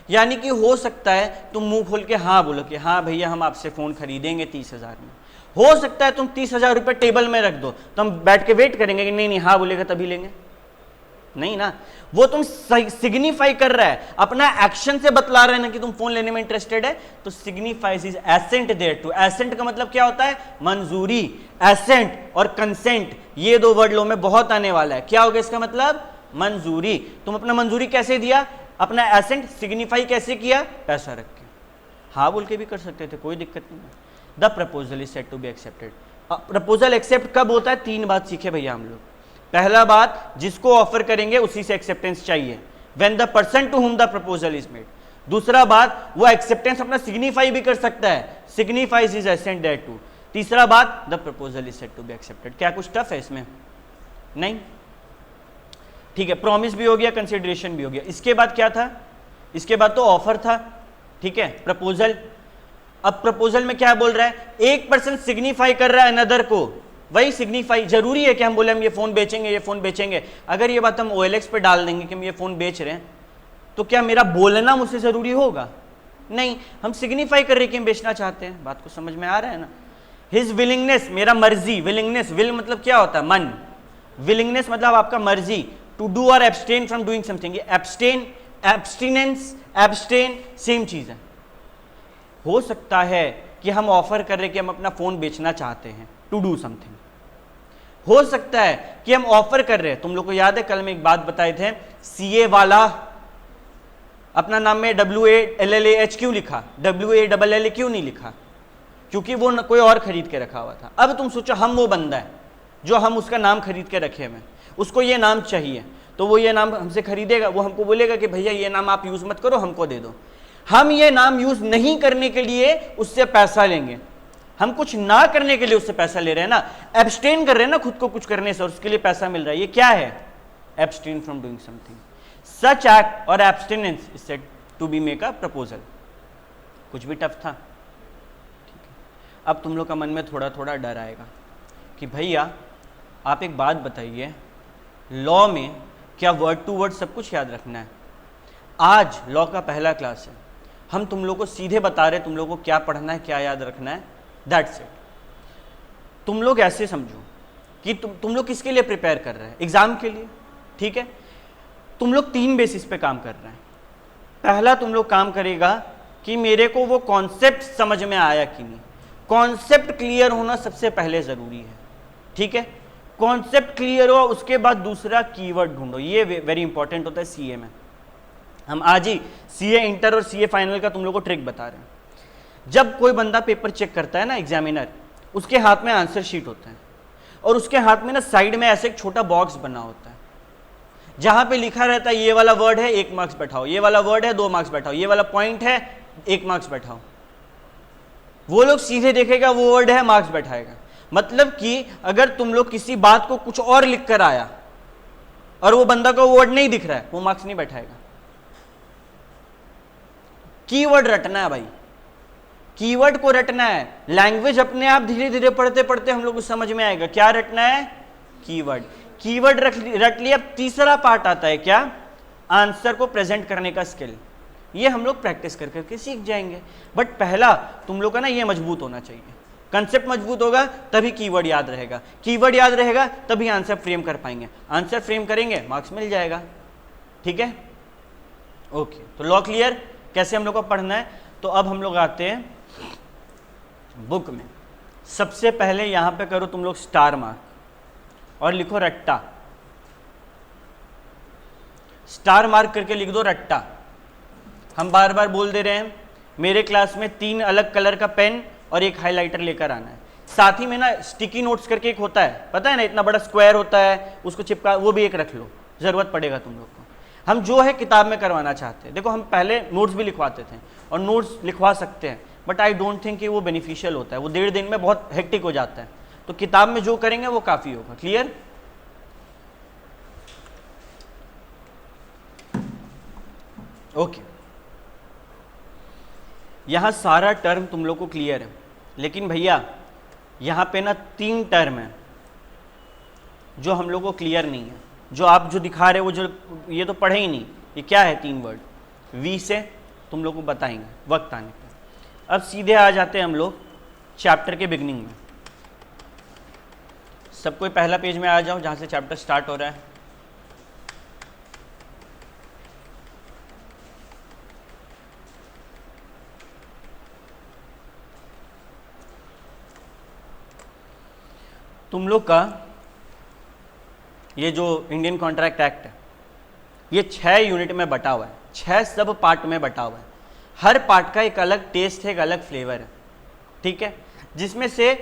यानी कि हो सकता है तुम मुंह खोल के हाँ बोलो कि हाँ भैया हम आपसे फोन खरीदेंगे 30,000 में। हो सकता है तुम 30,000 रुपए टेबल में रख दो, तो हम बैठ के वेट करेंगे कि नहीं नहीं हाँ बोलेगा तभी लेंगे? नहीं ना। वो तुम सिग्निफाई कर रहा है, अपना एक्शन से बतला रहे हैं ना कि तुम फोन लेने में इंटरेस्टेड है। तो signifies his assent thereto. Assent का मतलब क्या होता है? मंजूरी। एसेंट और कंसेंट ये 2 वर्ड लो में बहुत आने वाला है। क्या होगा इसका मतलब? मंजूरी। तुम अपना मंजूरी कैसे दिया? अपना एसेंट सिग्निफाई कैसे किया? पैसा रख के। हाँ बोल के भी कर सकते थे, कोई दिक्कत नहीं है। The proposal is said to be accepted. Proposal accept कब होता है? 3 बात सीखे भैया हम लोग। पहला बात, जिसको ऑफर करेंगे उसी से एक्सेप्टेंस चाहिए, when the person to whom the proposal is made. दूसरा बात, वो एक्सेप्टेंस अपना सिग्निफाई भी कर सकता है, signifies his assent thereto. तीसरा बात, the proposal is said to be accepted. क्या कुछ टफ है इसमें? नहीं, ठीक है। प्रॉमिस भी हो गया, कंसिडरेशन भी हो गया। इसके बाद क्या था? इसके बाद तो ऑफर था, ठीक है, प्रपोजल। अब प्रपोजल में क्या बोल रहा है? एक पर्सन सिग्निफाई कर रहा है अनदर को, वही सिग्निफाई। जरूरी है कि हम बोले हम ये फोन बेचेंगे, ये फोन बेचेंगे। अगर ये बात हम OLX पे डाल देंगे कि हम ये फोन बेच रहे हैं, तो क्या मेरा बोलना मुझसे जरूरी होगा? नहीं, हम सिग्निफाई कर रहे हैं कि हम बेचना चाहते हैं। बात को समझ में आ रहा है ना? हिज विलिंगनेस, मेरा मर्जी। विलिंगनेस, विल मतलब क्या होता है? मन। विलिंगनेस मतलब आपका मर्जी। To do or abstain from doing something. Abstain, abstinence, abstain same चीज है। हो सकता है कि हम ऑफर कर रहे हैं कि हम अपना फोन बेचना चाहते हैं, टू डू समथिंग। हो सकता है कि हम ऑफर कर रहे हैं, तुम लोग को याद है कल में एक बात बताए थे, CA वाला अपना नाम में WALLAH क्यों लिखा? WALLA क्यों नहीं लिखा? क्योंकि वो कोई और खरीद के रखा हुआ था। अब तुम सोचो हम वो बंदा है जो हम उसका नाम खरीद के रखे हुए, उसको ये नाम चाहिए, तो वो ये नाम हमसे खरीदेगा। वो हमको बोलेगा कि भैया ये नाम आप यूज मत करो, हमको दे दो। हम ये नाम यूज नहीं करने के लिए उससे पैसा लेंगे, हम कुछ ना करने के लिए उससे पैसा ले रहे हैं ना, एब्सटेन कर रहे हैं ना खुद को कुछ करने से, और उसके लिए पैसा मिल रहा है। ये क्या है? Abstain from doing something. Such act or abstinence is said to be make a proposal. कुछ भी टफ था? ठीक है। अब तुम लोग का मन में थोड़ा थोड़ा डर आएगा कि भैया आप एक बात बताइए, लॉ में क्या वर्ड टू वर्ड सब कुछ याद रखना है? आज लॉ का पहला क्लास है, हम तुम लोग को सीधे बता रहे तुम लोग को क्या पढ़ना है, क्या याद रखना है, दैट्स इट। तुम लोग ऐसे समझो कि तुम लोग किसके लिए प्रिपेयर कर रहे हैं, एग्जाम के लिए, ठीक है। तुम लोग 3 बेसिस पे काम कर रहे हैं। पहला तुम लोग काम करेगा कि मेरे को वो कॉन्सेप्ट समझ में आया कि नहीं। कॉन्सेप्ट क्लियर होना सबसे पहले जरूरी है, ठीक है। कॉन्सेप्ट क्लियर हो, उसके बाद दूसरा कीवर्ड ढूंढो। ये वेरी इंपॉर्टेंट होता है सीए में। हम आज ही सीए इंटर और सीए फाइनल का तुम लोग को ट्रिक बता रहे हैं। जब कोई बंदा पेपर चेक करता है ना, एग्जामिनर, उसके हाथ में आंसर शीट होता है और उसके हाथ में ना साइड में ऐसे एक छोटा बॉक्स बना होता है जहां पे लिखा रहता है ये वाला वर्ड है 1 मार्क्स बैठाओ, ये वाला वर्ड है 2 मार्क्स बैठाओ, ये वाला पॉइंट है 1 मार्क्स बैठाओ। वो लोग सीधे देखेगा वो वर्ड है, मार्क्स बैठाएगा। मतलब कि अगर तुम लोग किसी बात को कुछ और लिख कर आया और वो बंदा को वर्ड नहीं दिख रहा है, वो मार्क्स नहीं बैठाएगा। कीवर्ड रटना है भाई, कीवर्ड को रटना है। लैंग्वेज अपने आप धीरे धीरे पढ़ते पढ़ते हम लोग को समझ में आएगा। क्या रटना है? कीवर्ड। कीवर्ड रट लिया। अब तीसरा पार्ट आता है क्या? आंसर को प्रेजेंट करने का स्किल। ये हम लोग प्रैक्टिस कर करके सीख जाएंगे। बट पहला तुम लोग का ना ये मजबूत होना चाहिए। कंसेप्ट मजबूत होगा तभी कीवर्ड याद रहेगा, कीवर्ड याद रहेगा तभी आंसर फ्रेम कर पाएंगे। आंसर फ्रेम करेंगे मार्क्स मिल जाएगा, ठीक है। ओके, तो लॉ क्लियर कैसे हम लोग को पढ़ना है। तो अब हम लोग आते हैं बुक में। सबसे पहले यहां पे करो तुम लोग स्टार मार्क और लिखो रट्टा। स्टार मार्क करके लिख दो रट्टा। हम बार बार बोल दे रहे हैं मेरे क्लास में 3 अलग कलर का पेन और एक हाइलाइटर लेकर आना है। साथ ही में ना स्टिकी नोट्स करके एक होता है, पता है ना, इतना बड़ा स्क्वायर होता है, उसको चिपका, वो भी एक रख लो, जरूरत पड़ेगा तुम लोग को। हम जो है किताब में करवाना चाहते हैं। देखो हम पहले नोट्स भी लिखवाते थे और नोट्स लिखवा सकते हैं, बट आई डोंट थिंक कि वो बेनिफिशियल होता है। वो 1.5 दिन में बहुत हेक्टिक हो जाता है। तो किताब में जो करेंगे वो काफी होगा। क्लियर? ओके, यहां सारा टर्म तुम लोग को क्लियर है, लेकिन भैया यहां पे ना 3 टर्म है जो हम लोग को क्लियर नहीं है। जो आप जो दिखा रहे हो, वो जो ये तो पढ़े ही नहीं, ये क्या है? 3 वर्ड वी से तुम लोग को बताएंगे वक्त आने पर। अब सीधे आ जाते हैं हम लोग चैप्टर के बिगनिंग में। सब कोई पहला पेज में आ जाओ जहां से चैप्टर स्टार्ट हो रहा है। तुम लोग का ये जो इंडियन कॉन्ट्रैक्ट एक्ट है, ये 6 यूनिट में बटा हुआ है, 6 सब पार्ट में बटा हुआ है। हर पार्ट का एक अलग टेस्ट है, एक अलग फ्लेवर है, ठीक है। जिसमें से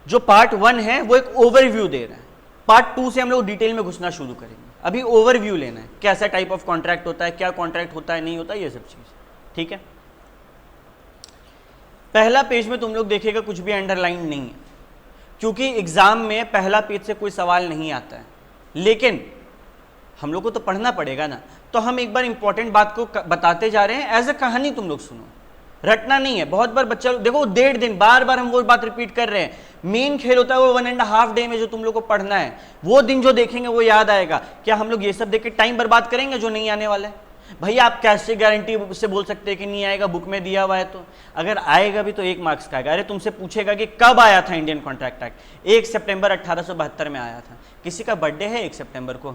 जो पार्ट 1 है वो एक ओवरव्यू दे रहा है। पार्ट 2 से हम लोग डिटेल में घुसना शुरू करेंगे। अभी ओवरव्यू लेना है, कैसा टाइप ऑफ कॉन्ट्रैक्ट होता है, क्या कॉन्ट्रैक्ट होता है, नहीं होता, ये सब चीज, ठीक है। पहला पेज में तुम लोग देखिएगा कुछ भी अंडरलाइन नहीं है, क्योंकि एग्जाम में पहला पेज से कोई सवाल नहीं आता है। लेकिन हम लोग को तो पढ़ना पड़ेगा ना, तो हम एक बार इंपॉर्टेंट बात को बताते जा रहे हैं। एज अ कहानी तुम लोग सुनो, रटना नहीं है। बहुत बार बच्चा देखो 1.5 दिन बार बार हम वो बात रिपीट कर रहे हैं। मेन खेल होता है वो 1.5 डे में जो तुम लोग को पढ़ना है। वो दिन जो देखेंगे वो याद आएगा। क्या हम लोग ये सब देख के टाइम बर्बाद करेंगे जो नहीं आने वाला है? भैया आप कैसे गारंटी से बोल सकते हैं कि नहीं आएगा? बुक में दिया हुआ है तो अगर आएगा भी तो 1 मार्क्स का आएगा। अरे तुमसे पूछेगा कि कब आया था इंडियन कॉन्ट्रैक्ट एक्ट? 1 सितंबर 1872 में आया था। किसी का बर्थडे है 1 सितंबर को,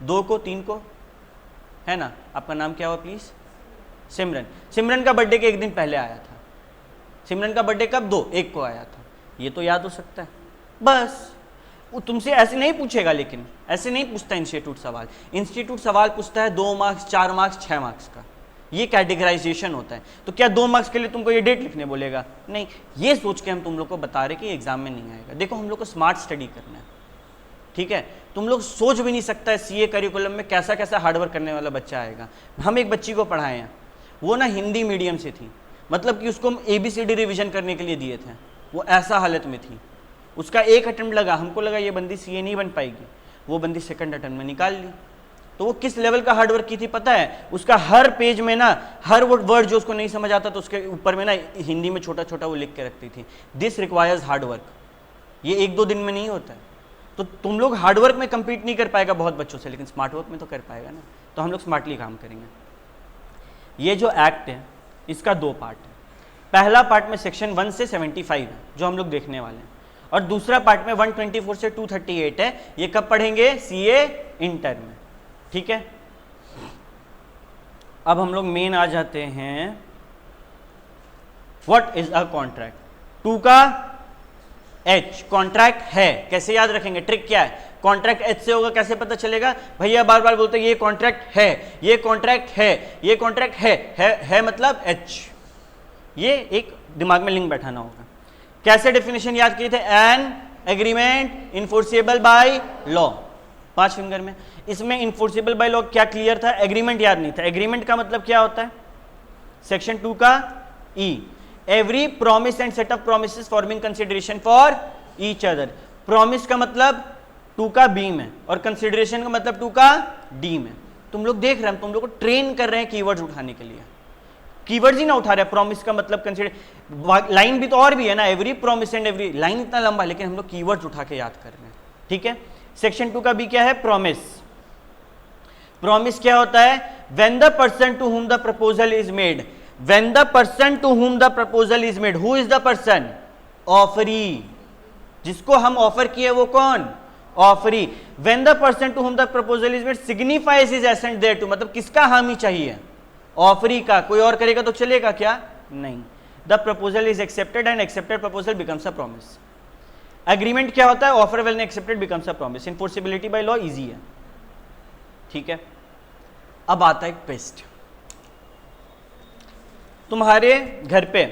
2 को, 3 को, है ना? आपका नाम क्या हुआ प्लीज? सिमरन। सिमरन का बर्थडे के 1 दिन पहले आया था। सिमरन का बर्थडे कब? 2, 1 को आया था। ये तो याद हो सकता है बस। वो तुमसे ऐसे नहीं पूछेगा, लेकिन ऐसे नहीं पूछता इंस्टीट्यूट सवाल। इंस्टीट्यूट सवाल पूछता है 2 मार्क्स, 4 मार्क्स, 6 मार्क्स का। ये कैटेगराइजेशन होता है। तो क्या 2 मार्क्स के लिए तुमको ये डेट लिखने बोलेगा? नहीं। ये सोच के हम तुम लोग को बता रहे कि एग्जाम में नहीं आएगा। देखो हम लोग को स्मार्ट स्टडी करना है, ठीक है। तुम लोग सोच भी नहीं सकता है सीए करिकुलम में कैसा कैसा हार्डवर्क करने वाला बच्चा आएगा। हम एक बच्ची को पढ़ाए हैं, वो ना हिंदी मीडियम से थी, मतलब कि उसको हम ABCD रिविजन करने के लिए दिए थे। वो ऐसा हालत में थी, उसका 1 अटेम्प्ट लगा। हमको लगा ये बंदी सीए नहीं बन पाएगी, वो बंदी 2nd अटेम्प्ट में निकाल ली। तो वो किस लेवल का हार्डवर्क की थी पता है? उसका हर पेज में ना हर वो वर्ड जो उसको नहीं समझ आता तो उसके ऊपर में ना हिंदी में छोटा छोटा वो लिख के रखती थी, दिस रिक्वायर्स हार्डवर्क। ये 1-2 दिन में नहीं होता है। तो तुम लोग हार्डवर्क में compete नहीं कर पाएगा बहुत बच्चों से, लेकिन स्मार्ट वर्क में तो कर पाएगा ना। तो हम लोग स्मार्टली काम करेंगे। ये जो एक्ट है इसका दो पार्ट है। पहला पार्ट में सेक्शन 1 से 75 है जो हम लोग देखने वाले हैं, और दूसरा पार्ट में 124 से 238 है। ये कब पढ़ेंगे? सीए इंटर में, ठीक है। अब हम लोग मेन आ जाते हैं, व्हाट इज अ कॉन्ट्रैक्ट। 2 का एच कॉन्ट्रैक्ट है, कैसे याद रखेंगे? ट्रिक क्या है? कॉन्ट्रैक्ट एच से होगा, कैसे पता चलेगा? भैया बार बार बोलते हैं ये कॉन्ट्रैक्ट है, ये कॉन्ट्रैक्ट है, ये कॉन्ट्रैक्ट है मतलब एच। ये एक दिमाग में लिंक बैठाना होगा। कैसे डेफिनेशन याद किए थे? An agreement enforceable by law, 5 finger में। इसमें इन्फोर्सेबल बाय लॉ क्या क्लियर था? एग्रीमेंट याद नहीं था। एग्रीमेंट का मतलब क्या होता है? सेक्शन 2 का E, every promise and set of promises forming consideration for each other. Promise का मतलब 2 का बी में, और कंसिडरेशन का मतलब 2 का डी में। तुम लोग देख रहे हैं, तुम लोग को ट्रेन कर रहे हैं कीवर्ड्स उठाने के लिए। कीवर्ड्स ही ना उठा रहे, प्रॉमिस का मतलब कंसिडर, लाइन भी तो और भी है ना, every promise and every, line इतना लंबा है, लेकिन हम लोग कीवर्ड्स उठा के याद कर रहे हैं, ठीक है। सेक्शन 2 का बी क्या है? प्रॉमिस। प्रॉमिस क्या होता है? When the person to whom the proposal is made, when the person to whom the proposal is made, who is the person? Offeree. जिसको हम ऑफर किए वो कौन? Offeree. When the person to whom the proposal is made signifies his assent thereto, मतलब किसका हामी चाहिए? ऑफरी का। कोई और करेगा तो चलेगा क्या? नहीं। The proposal is accepted and accepted proposal becomes a promise. Agreement क्या होता है? Offer well accepted becomes a promise. Enforceability by law easy है, ठीक है। अब आता है ट्विस्ट। तुम्हारे घर पे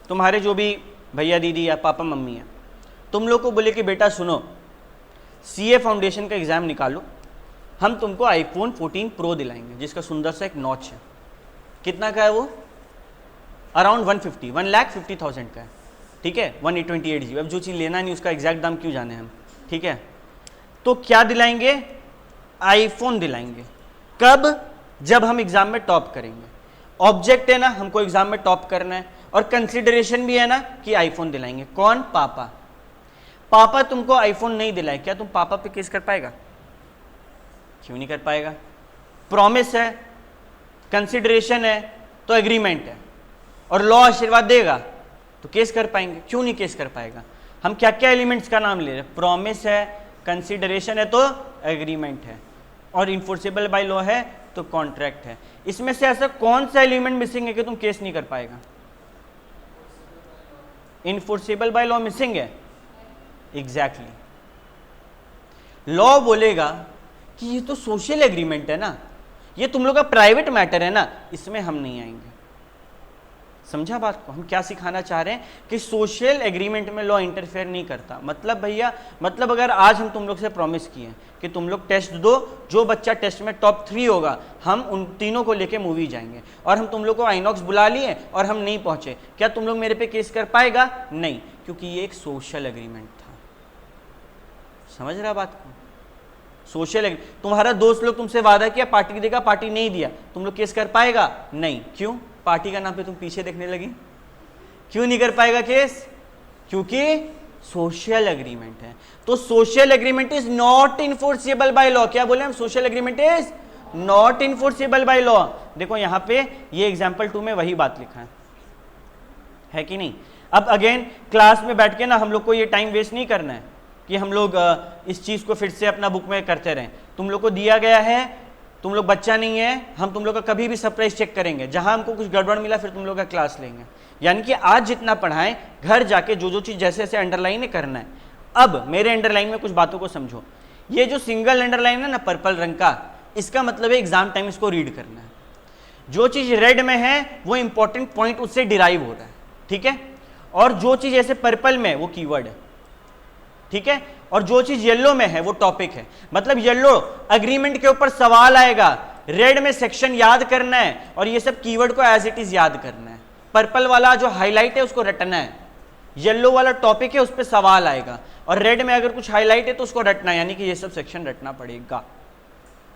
तुम्हारे जो भी भैया दीदी या पापा मम्मी है, तुम लोग को बोले कि बेटा सुनो, सीए फाउंडेशन का एग्जाम निकालो, हम तुमको आईफोन 14 प्रो दिलाएंगे जिसका सुंदर सा एक नॉच है। कितना का है वो? अराउंड 1,50,000 का है, ठीक है। 128 GB। अब जो चीज़ लेना नहीं उसका एग्जैक्ट दाम क्यों जाने हम, ठीक है। तो क्या दिलाएंगे? आईफोन दिलाएंगे। कब? जब हम एग्जाम में टॉप करेंगे। ऑब्जेक्ट है ना, हमको एग्जाम में टॉप करना है, और कंसिडरेशन भी है ना कि आईफोन दिलाएंगे। कौन? पापा। पापा तुमको आईफोन नहीं दिलाए, क्या तुम पापा पे केस कर पाएगा? क्यों नहीं कर पाएगा? प्रॉमिस है, कंसिडरेशन है, तो एग्रीमेंट है, और लॉ आशीर्वाद देगा तो केस कर पाएंगे। क्यों नहीं केस कर पाएगा? हम क्या क्या एलिमेंट्स का नाम ले रहे हैं? प्रॉमिस है, कंसिडरेशन है, तो एग्रीमेंट है, और इन्फोर्सेबल बाय लॉ है तो कॉन्ट्रैक्ट है। इसमें से ऐसा कौन सा एलिमेंट मिसिंग है कि तुम केस नहीं कर पाएगा? इन्फोर्सेबल बाय लॉ मिसिंग है, एग्जैक्टली। लॉ बोलेगा कि ये तो सोशल एग्रीमेंट है ना, ये तुम लोग का प्राइवेट मैटर है ना, इसमें हम नहीं आएंगे। समझा बात को? हम क्या सिखाना चाह रहे हैं कि सोशल एग्रीमेंट में लॉ इंटरफेयर नहीं करता। मतलब भैया, मतलब अगर आज हम तुम लोग से प्रॉमिस किए कि तुम लोग टेस्ट दो, जो बच्चा टेस्ट में टॉप 3 होगा हम उन तीनों को लेके मूवी जाएंगे, और हम तुम लोग को आइनॉक्स बुला लिए और हम नहीं पहुंचे, क्या तुम लोग मेरे पे केस कर पाएगा? नहीं, क्योंकि ये एक सोशल एग्रीमेंट था। समझ रहा बात को? सोशल तुम्हारा दोस्त लोग तुमसे वादा किया पार्टी देगा, पार्टी नहीं दिया, तुम लोग केस कर पाएगा? नहीं। क्यों? पार्टी का नाम पे तुम पीछे देखने लगी। क्यों नहीं कर पाएगा केस? क्योंकि सोशल एग्रीमेंट है। तो social agreement is not enforceable by law. क्या बोले हम? Social agreement is not enforceable by law. देखो यहां पे ये एग्जाम्पल 2 में वही बात लिखा है कि नहीं? अब अगेन क्लास में बैठ के ना हम लोग को ये टाइम वेस्ट नहीं करना है कि हम लोग इस चीज को फिर से अपना बुक में करते रहें। तुम लोग को दिया गया है, तुम लोग बच्चा नहीं है, हम तुम लोग का कभी भी सरप्राइज चेक करेंगे, जहां हमको कुछ गड़बड़ मिला फिर तुम लोग का क्लास लेंगे। यानी कि आज जितना पढ़ाएं, घर जाके जो जो चीज जैसे जैसे अंडरलाइन करना है। अब मेरे अंडरलाइन में कुछ बातों को समझो। ये जो सिंगल अंडरलाइन है ना पर्पल रंग का, इसका मतलब है एग्जाम टाइम इसको रीड करना है। जो चीज रेड में है वो इंपॉर्टेंट पॉइंट उससे डिराइव हो रहा है, ठीक है। और जो चीज ऐसे पर्पल में वो कीवर्ड है, ठीक है। और जो चीज येलो में है वो टॉपिक है। मतलब येलो अग्रीमेंट के ऊपर सवाल आएगा, रेड में सेक्शन याद करना है, और ये सब कीवर्ड को एज इट इज याद करना है। पर्पल वाला जो हाईलाइट है उसको रटना है, येलो वाला टॉपिक है उस पर सवाल आएगा, और रेड में अगर कुछ हाईलाइट है तो उसको रटना है। यानी कि ये सब सेक्शन रटना पड़ेगा।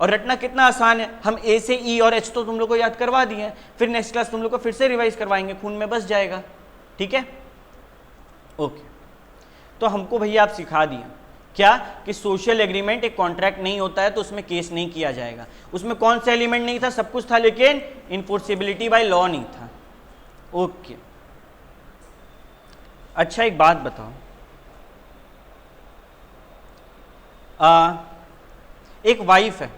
और रटना कितना आसान है, हम ए से ई और एच तो तुम लोग को याद करवा दिए, फिर नेक्स्ट क्लास तुम लोग को फिर से रिवाइज करवाएंगे, खून में बस जाएगा, ठीक है। ओके, तो हमको भैया आप सिखा दिए क्या कि सोशल एग्रीमेंट एक कॉन्ट्रैक्ट नहीं होता है तो उसमें केस नहीं किया जाएगा। उसमें कौन सा एलिमेंट नहीं था? सब कुछ था लेकिन इनफोर्सिबिलिटी बाय लॉ नहीं था। ओके, अच्छा एक बात बताओ, एक वाइफ है,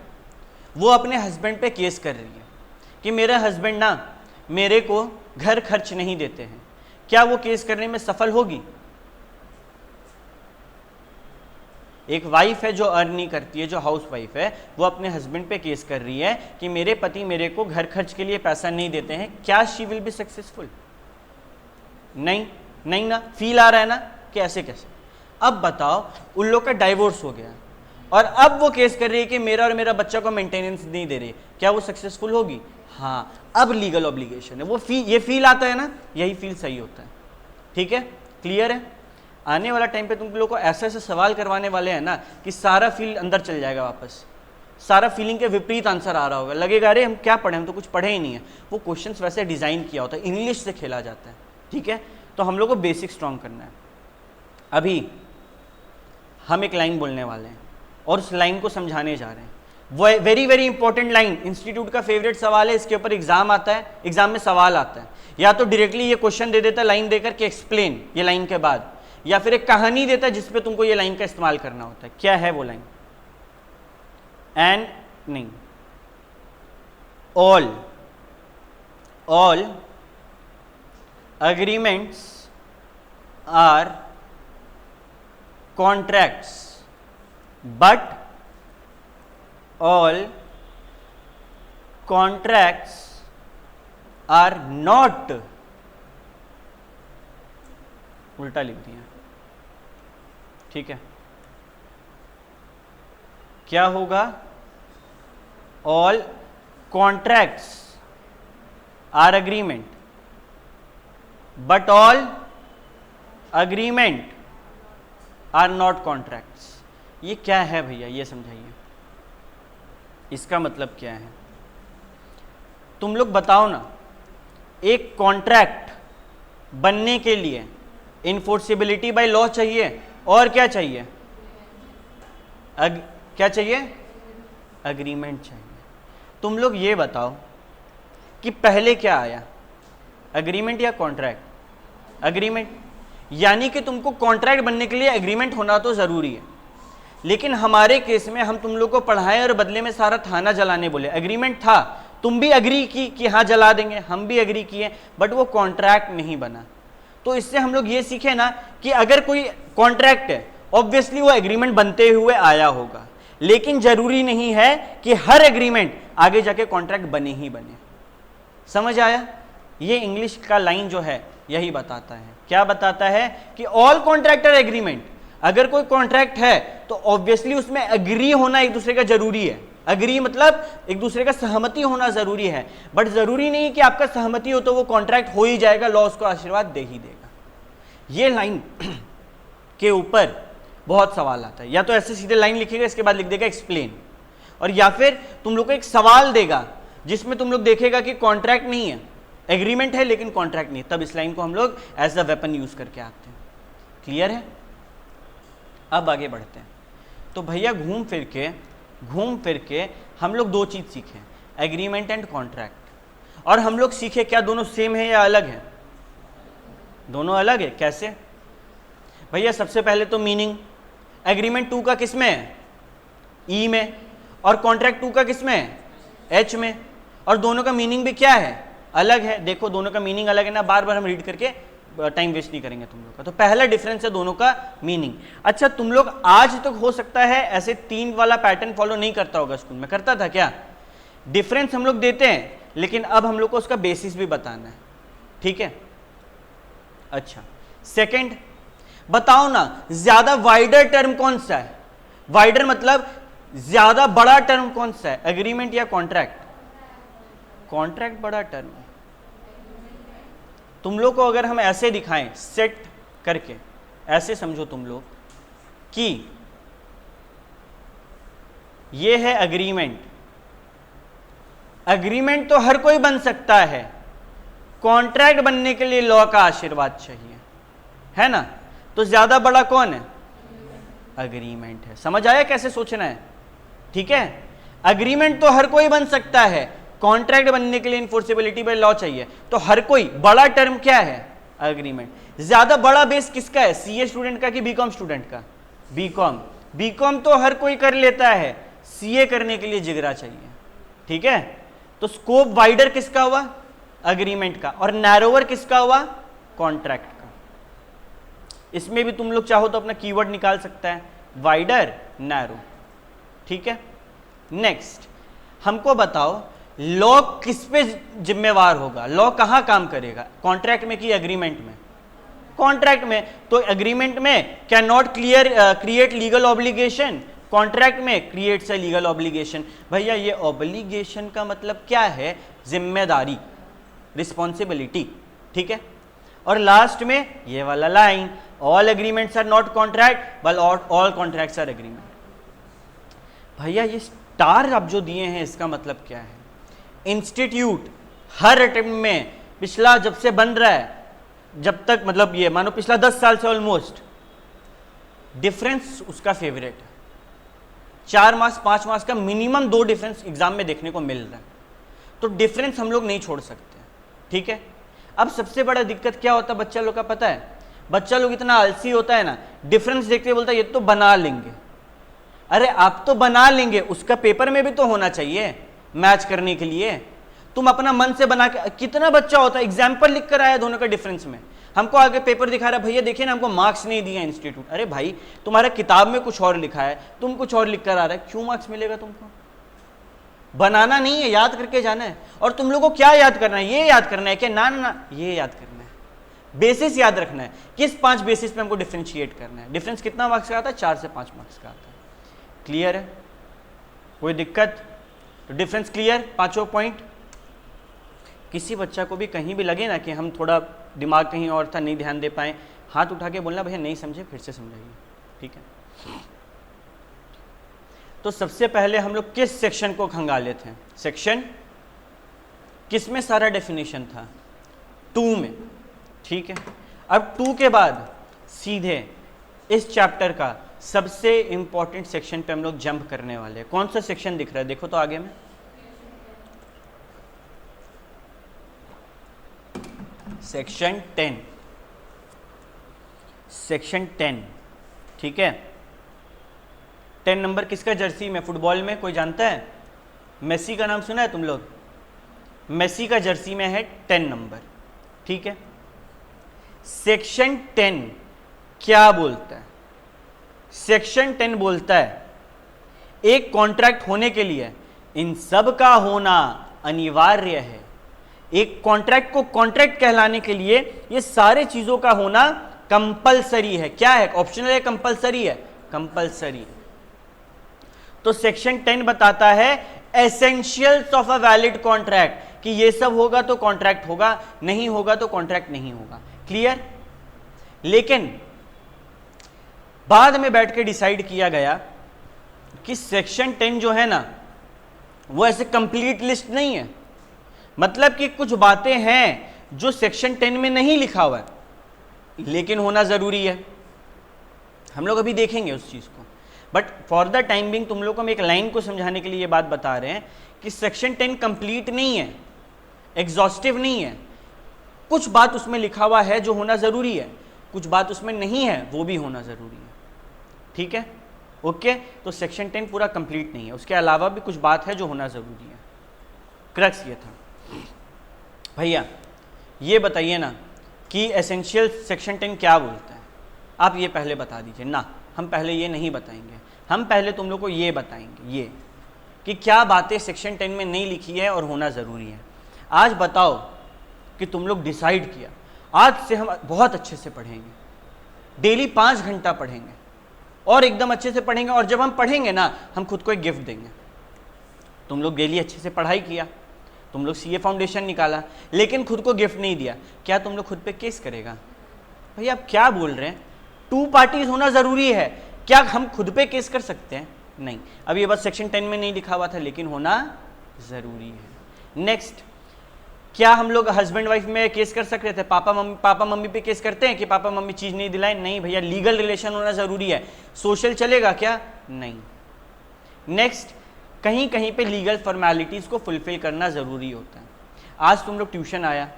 वो अपने हस्बैंड पे केस कर रही है कि मेरे हस्बैंड ना मेरे को घर खर्च नहीं देते हैं। क्या वो केस करने में सफल होगी? एक वाइफ है जो अर्न नहीं करती है, जो हाउस वाइफ है, वो अपने हस्बैंड पे केस कर रही है कि मेरे पति मेरे को घर खर्च के लिए पैसा नहीं देते हैं। क्या शी विल बी सक्सेसफुल? नहीं, नहीं ना। फील आ रहा है ना कि ऐसे कैसे। अब बताओ, उन लोग का डाइवोर्स हो गया और अब वो केस कर रही है कि मेरा और मेरा बच्चा को मेंटेनेंस नहीं दे रही, क्या वो सक्सेसफुल होगी? हाँ, अब लीगल ऑब्लिगेशन है। वो ये फील आता है ना, यही फील सही होता है। ठीक है, क्लियर है? आने वाला टाइम पे तुम लोग को ऐसे ऐसे सवाल करवाने वाले हैं ना कि सारा फील अंदर चल जाएगा वापस, सारा फीलिंग के विपरीत आंसर आ रहा होगा, लगेगा अरे हम क्या पढ़े, हम तो कुछ पढ़े ही नहीं है। वो क्वेश्चंस वैसे डिजाइन किया होता है, इंग्लिश से खेला जाता है। ठीक है, तो हम लोग को बेसिक स्ट्रॉन्ग करना है। अभी हम एक लाइन बोलने वाले हैं और उस लाइन को समझाने जा रहे हैं। वो very very important line, institute का फेवरेट सवाल है, इसके ऊपर एग्जाम आता है, एग्जाम में सवाल आता है। या तो डायरेक्टली ये क्वेश्चन दे देता है लाइन देकर के एक्सप्लेन ये लाइन के बाद, या फिर एक कहानी देता है जिसपे तुमको ये लाइन का इस्तेमाल करना होता है। क्या है वो लाइन? एंड नहीं, all agreements are contracts but all contracts are not, उल्टा लिख दिया। ठीक है, क्या होगा? all contracts are agreement but all agreement are not contracts। ये क्या है भैया, ये समझाइए, इसका मतलब क्या है? तुम लोग बताओ ना, एक कॉन्ट्रैक्ट बनने के लिए इनफोर्सिबिलिटी बाय लॉ चाहिए और क्या चाहिए? क्या चाहिए? अग्रीमेंट चाहिए। तुम लोग ये बताओ कि पहले क्या आया, अग्रीमेंट या कॉन्ट्रैक्ट? अग्रीमेंट। यानी कि तुमको कॉन्ट्रैक्ट बनने के लिए एग्रीमेंट होना तो जरूरी है, लेकिन हमारे केस में हम तुम लोग को पढ़ाएं और बदले में सारा थाना जलाने बोले। एग्रीमेंट था, तुम भी अग्री की कि हाँ जला देंगे, हम भी अग्री किए, बट वो कॉन्ट्रैक्ट नहीं बना। तो इससे हम लोग ये सीखे ना कि अगर कोई कॉन्ट्रैक्ट है, ऑब्वियसली वो एग्रीमेंट बनते हुए आया होगा, लेकिन जरूरी नहीं है कि हर एग्रीमेंट आगे जाके कॉन्ट्रैक्ट बने ही बने। समझ आया? ये इंग्लिश का लाइन जो है यही बताता है। क्या बताता है? कि ऑल कॉन्ट्रैक्टर एग्रीमेंट, अगर कोई कॉन्ट्रैक्ट है तो ऑब्वियसली उसमें एग्री होना एक दूसरे का जरूरी है। एग्री मतलब एक दूसरे का सहमति होना जरूरी है, बट जरूरी नहीं कि आपका सहमति हो तो वो कॉन्ट्रैक्ट हो ही जाएगा, लॉ उसको आशीर्वाद दे ही देगा। ये लाइन के ऊपर बहुत सवाल आता है। या तो ऐसे सीधे लाइन लिखेगा, इसके बाद लिख देगा एक्सप्लेन, और या फिर तुम लोग को एक सवाल देगा जिसमें तुम लोग देखेगा कि कॉन्ट्रैक्ट नहीं है, एग्रीमेंट है लेकिन कॉन्ट्रैक्ट नहीं, तब इस लाइन को हम लोग एज अ वेपन यूज करके आते हैं। क्लियर है? अब आगे बढ़ते हैं। तो भैया घूम फिर के हम लोग दो चीज सीखे, एग्रीमेंट एंड कॉन्ट्रैक्ट। और हम लोग सीखे क्या दोनों सेम है या अलग है? दोनों अलग है। कैसे भैया? सबसे पहले तो मीनिंग, एग्रीमेंट 2 का किस में है? ई में, और कॉन्ट्रैक्ट 2 का किस में है? एच में, और दोनों का मीनिंग भी क्या है? अलग है। देखो दोनों का मीनिंग अलग है ना, बार बार हम रीड करके टाइम वेस्ट नहीं करेंगे तुम लोग का। तो पहला डिफरेंस है दोनों का मीनिंग। अच्छा, तुम लोग आज तक हो सकता है ऐसे 3 वाला पैटर्न फॉलो नहीं करता होगा, स्कूल में करता था क्या? डिफरेंस हम लोग देते हैं, लेकिन अब हम लोग को उसका बेसिस भी बताना है। ठीक है? अच्छा, सेकंड बताओ ना, ज्यादा वाइडर टर्म कौन सा है? वाइडर मतलब ज्यादा बड़ा टर्म कौन सा है, एग्रीमेंट या कॉन्ट्रैक्ट? कॉन्ट्रैक्ट बड़ा टर्म है। तुम लोग को अगर हम ऐसे दिखाएं सेट करके, ऐसे समझो तुम लोग कि ये है एग्रीमेंट। एग्रीमेंट तो हर कोई बन सकता है, कॉन्ट्रैक्ट बनने के लिए लॉ का आशीर्वाद चाहिए, है ना? तो ज्यादा बड़ा कौन है? अग्रीमेंट है। समझ आया कैसे सोचना है? ठीक है, अग्रीमेंट तो हर कोई बन सकता है, कॉन्ट्रैक्ट बनने के लिए इन्फोर्सेबिलिटी बाय लॉ चाहिए, तो हर कोई। बड़ा टर्म क्या है? अग्रीमेंट। ज्यादा बड़ा बेस किसका है, सीए स्टूडेंट का कि बीकॉम स्टूडेंट का? बीकॉम। बीकॉम तो हर कोई कर लेता है, सीए करने के लिए जिगरा चाहिए। ठीक है, तो स्कोप वाइडर किसका हुआ? अग्रीमेंट का। और नैरोवर किसका हुआ? कॉन्ट्रैक्ट का। इसमें भी तुम लोग चाहो तो अपना कीवर्ड निकाल सकता है, वाइडर, नैरो। ठीक है, नेक्स्ट हमको बताओ लॉ किस पे जिम्मेवार होगा? लॉ कहां काम करेगा, कॉन्ट्रैक्ट में कि एग्रीमेंट में? कॉन्ट्रैक्ट में। तो एग्रीमेंट में can not create legal obligation, contract में क्रिएट्स ए लीगल ऑब्लिगेशन। भैया ये ऑब्लिगेशन का मतलब क्या है? जिम्मेदारी, रिस्पॉन्सिबिलिटी। ठीक है, और लास्ट में ये वाला line, all agreements are not contract but all contracts are agreement. भैया ये स्टार आप जो दिए हैं इसका मतलब क्या है? इंस्टीट्यूट हर अटेम्प्ट में, पिछला जब से बन रहा है, जब तक मतलब ये मानो पिछला 10 साल से ऑलमोस्ट, डिफरेंस उसका फेवरेट है। 4 मार्क्स 5 मार्क्स का मिनिमम 2 डिफरेंस एग्जाम में देखने को मिल रहा है, तो डिफरेंस हम लोग नहीं छोड़ सकते। ठीक है, अब सबसे बड़ा दिक्कत क्या होता है बच्चा लोग का पता है? बच्चा लोग इतना आलसी होता है ना, डिफरेंस देखते बोलता है ये तो बना लेंगे। अरे आप तो बना लेंगे, उसका पेपर में भी तो होना चाहिए मैच करने के लिए। तुम अपना मन से बना के, कितना बच्चा होता है एग्जाम्पल लिख कर आया दोनों का डिफरेंस में, हमको आगे पेपर दिखा रहा है, भैया देखिए ना हमको मार्क्स नहीं दिया इंस्टीट्यूट। अरे भाई तुम्हारा किताब में कुछ और लिखा है, तुम कुछ और लिख कर आ रहा है, क्यों मार्क्स मिलेगा तुमको? बनाना नहीं है, याद करके जाना है। और तुम लोगों को क्या याद करना है? ये याद करना है कि ना ना ना, ये याद करना है, बेसिस याद रखना है, किस 5 बेसिस पे हमको डिफरेंशिएट करना है। डिफरेंस कितना मार्क्स का आता है? 4 से 5 मार्क्स का आता है। क्लियर है? कोई दिक्कत? तो डिफरेंस क्लियर, 5 पॉइंट। किसी बच्चा को भी कहीं भी लगे ना कि हम थोड़ा दिमाग कहीं और था, नहीं ध्यान दे पाए, हाथ उठा के बोलना भैया नहीं समझे, फिर से समझाइए। ठीक है, तो सबसे पहले हम लोग किस सेक्शन को खंगाले थे? सेक्शन किस में सारा डेफिनेशन था? 2 में। ठीक है, अब 2 के बाद सीधे इस चैप्टर का सबसे इंपॉर्टेंट सेक्शन पे हम लोग जंप करने वाले हैं। कौन सा सेक्शन दिख रहा है? देखो तो आगे में, सेक्शन 10। सेक्शन 10। ठीक है, 10 नंबर किसका जर्सी में? फुटबॉल में कोई जानता है? मेसी का नाम सुना है तुम लोग? मेसी का जर्सी में है 10 नंबर। ठीक है, सेक्शन 10 क्या बोलता है? सेक्शन 10 बोलता है एक कॉन्ट्रैक्ट होने के लिए इन सब का होना अनिवार्य है। एक कॉन्ट्रैक्ट को कॉन्ट्रैक्ट कहलाने के लिए ये सारे चीजों का होना कंपलसरी है। क्या है? ऑप्शनल है, कंपलसरी है? कंपलसरी। तो सेक्शन 10 बताता है essentials of a valid contract, कि ये सब होगा तो कॉन्ट्रैक्ट होगा, नहीं होगा तो कॉन्ट्रैक्ट नहीं होगा। क्लियर? लेकिन बाद में बैठ के डिसाइड किया गया कि सेक्शन 10 जो है ना वो ऐसे कंप्लीट लिस्ट नहीं है। मतलब कि कुछ बातें हैं जो सेक्शन 10 में नहीं लिखा हुआ है लेकिन होना जरूरी है। हम लोग अभी देखेंगे उस चीज को, but for the time being तुम लोग को हम एक लाइन को समझाने के लिए ये बात बता रहे हैं कि सेक्शन 10 कंप्लीट नहीं है, एग्जॉस्टिव नहीं है। कुछ बात उसमें लिखा हुआ है जो होना जरूरी है, कुछ बात उसमें नहीं है वो भी होना जरूरी है। ठीक है, ओके। तो सेक्शन 10 पूरा कंप्लीट नहीं है, उसके अलावा भी कुछ बात है जो होना जरूरी है। क्रक्स ये था। भैया ये बताइए ना कि एसेंशियल सेक्शन 10 क्या बोलता है? आप ये पहले बता दीजिए ना। हम पहले ये नहीं बताएंगे, हम पहले तुम लोग को ये बताएंगे ये कि क्या बातें सेक्शन 10 में नहीं लिखी है और होना ज़रूरी है। आज बताओ कि तुम लोग डिसाइड किया आज से हम बहुत अच्छे से पढ़ेंगे, डेली 5 घंटा पढ़ेंगे और एकदम अच्छे से पढ़ेंगे, और जब हम पढ़ेंगे ना हम खुद को एक गिफ्ट देंगे। तुम लोग डेली अच्छे से पढ़ाई किया, तुम लोग सीए फाउंडेशन निकाला, लेकिन खुद को गिफ्ट नहीं दिया, क्या तुम लोग खुद पे केस करेगा? भैया आप क्या बोल रहे हैं? 2 पार्टीज होना ज़रूरी है, क्या हम खुद पे केस कर सकते हैं? नहीं। अब ये बस सेक्शन 10 में नहीं लिखा हुआ था लेकिन होना ज़रूरी है। नेक्स्ट, क्या हम लोग हस्बैंड वाइफ में केस कर सकते थे? पापा मम्मी पे केस करते हैं कि पापा मम्मी चीज नहीं दिलाए? नहीं भैया, लीगल रिलेशन होना जरूरी है। सोशल चलेगा क्या? नहीं। नेक्स्ट, कहीं कहीं पे लीगल फॉर्मेलिटीज को फुलफिल करना जरूरी होता है। आज तुम लोग ट्यूशन आया,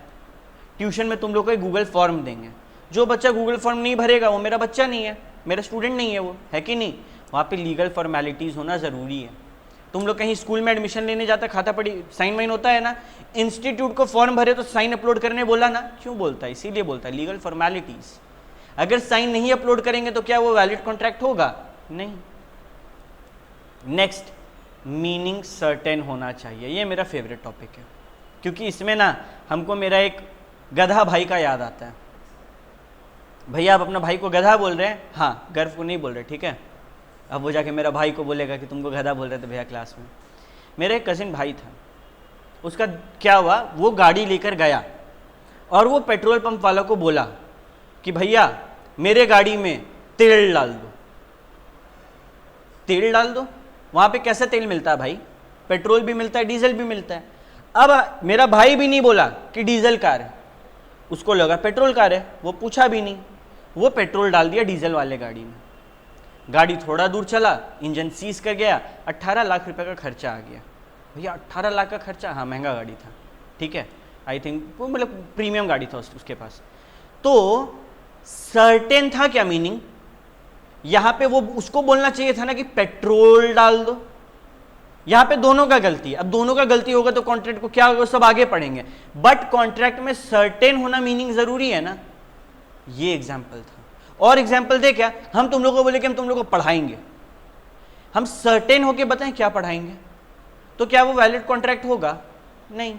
ट्यूशन में तुम लोग को एक गूगल फॉर्म देंगे। जो बच्चा गूगल फॉर्म नहीं भरेगा वो मेरा बच्चा नहीं है, मेरा स्टूडेंट नहीं है, वो है कि नहीं? वहाँ पे लीगल फॉर्मेलिटीज होना जरूरी है। तुम लोग कहीं स्कूल में एडमिशन लेने जाता, खाता पड़ी, साइन वाइन होता है ना, इंस्टीट्यूट को फॉर्म भरे तो साइन अपलोड करने बोला ना, क्यों बोलता है? इसीलिए बोलता है लीगल फॉर्मेलिटीज। अगर साइन नहीं अपलोड करेंगे तो क्या वो वैलिड कॉन्ट्रैक्ट होगा? नहीं। नेक्स्ट, मीनिंग सर्टेन होना चाहिए। ये मेरा फेवरेट टॉपिक है, क्योंकि इसमें ना हमको मेरा एक गधा भाई का याद आता है। भैया आप अपना भाई को गधा बोल रहे हैं? हाँ, गर्व को नहीं बोल रहे, ठीक है। अब वो जाके मेरा भाई को बोलेगा कि तुमको गधा बोल रहे थे भैया क्लास में। मेरा एक कजिन भाई था, उसका क्या हुआ, वो गाड़ी लेकर गया और वो पेट्रोल पंप वाला को बोला कि भैया मेरे गाड़ी में तेल डाल दो। तेल डाल दो? वहाँ पे कैसा तेल मिलता है भाई? पेट्रोल भी मिलता है, डीजल भी मिलता है। अब मेरा भाई भी नहीं बोला कि डीजल कार है, उसको लगा पेट्रोल कार है, वो पूछा भी नहीं, वो पेट्रोल डाल दिया डीजल वाले गाड़ी में। गाड़ी थोड़ा दूर चला, इंजन सीज कर गया, 18 लाख रुपए का खर्चा आ गया। भैया 18 लाख का खर्चा? हाँ, महंगा गाड़ी था, ठीक है, आई थिंक वो मतलब प्रीमियम गाड़ी था उसके पास। तो सर्टेन था क्या मीनिंग? यहां पे वो उसको बोलना चाहिए था ना कि पेट्रोल डाल दो। यहां पे दोनों का गलती है। अब दोनों का गलती होगा तो कॉन्ट्रैक्ट को क्या होगा, सब आगे पढ़ेंगे, बट कॉन्ट्रैक्ट में सर्टेन होना मीनिंग जरूरी है ना। ये एग्जाम्पल था। और एग्जाम्पल दे क्या? हम तुम लोगों को बोले कि हम तुम लोगों को पढ़ाएंगे, हम सर्टेन होके बताएं क्या पढ़ाएंगे, तो क्या वो वैलिड कॉन्ट्रैक्ट होगा? नहीं।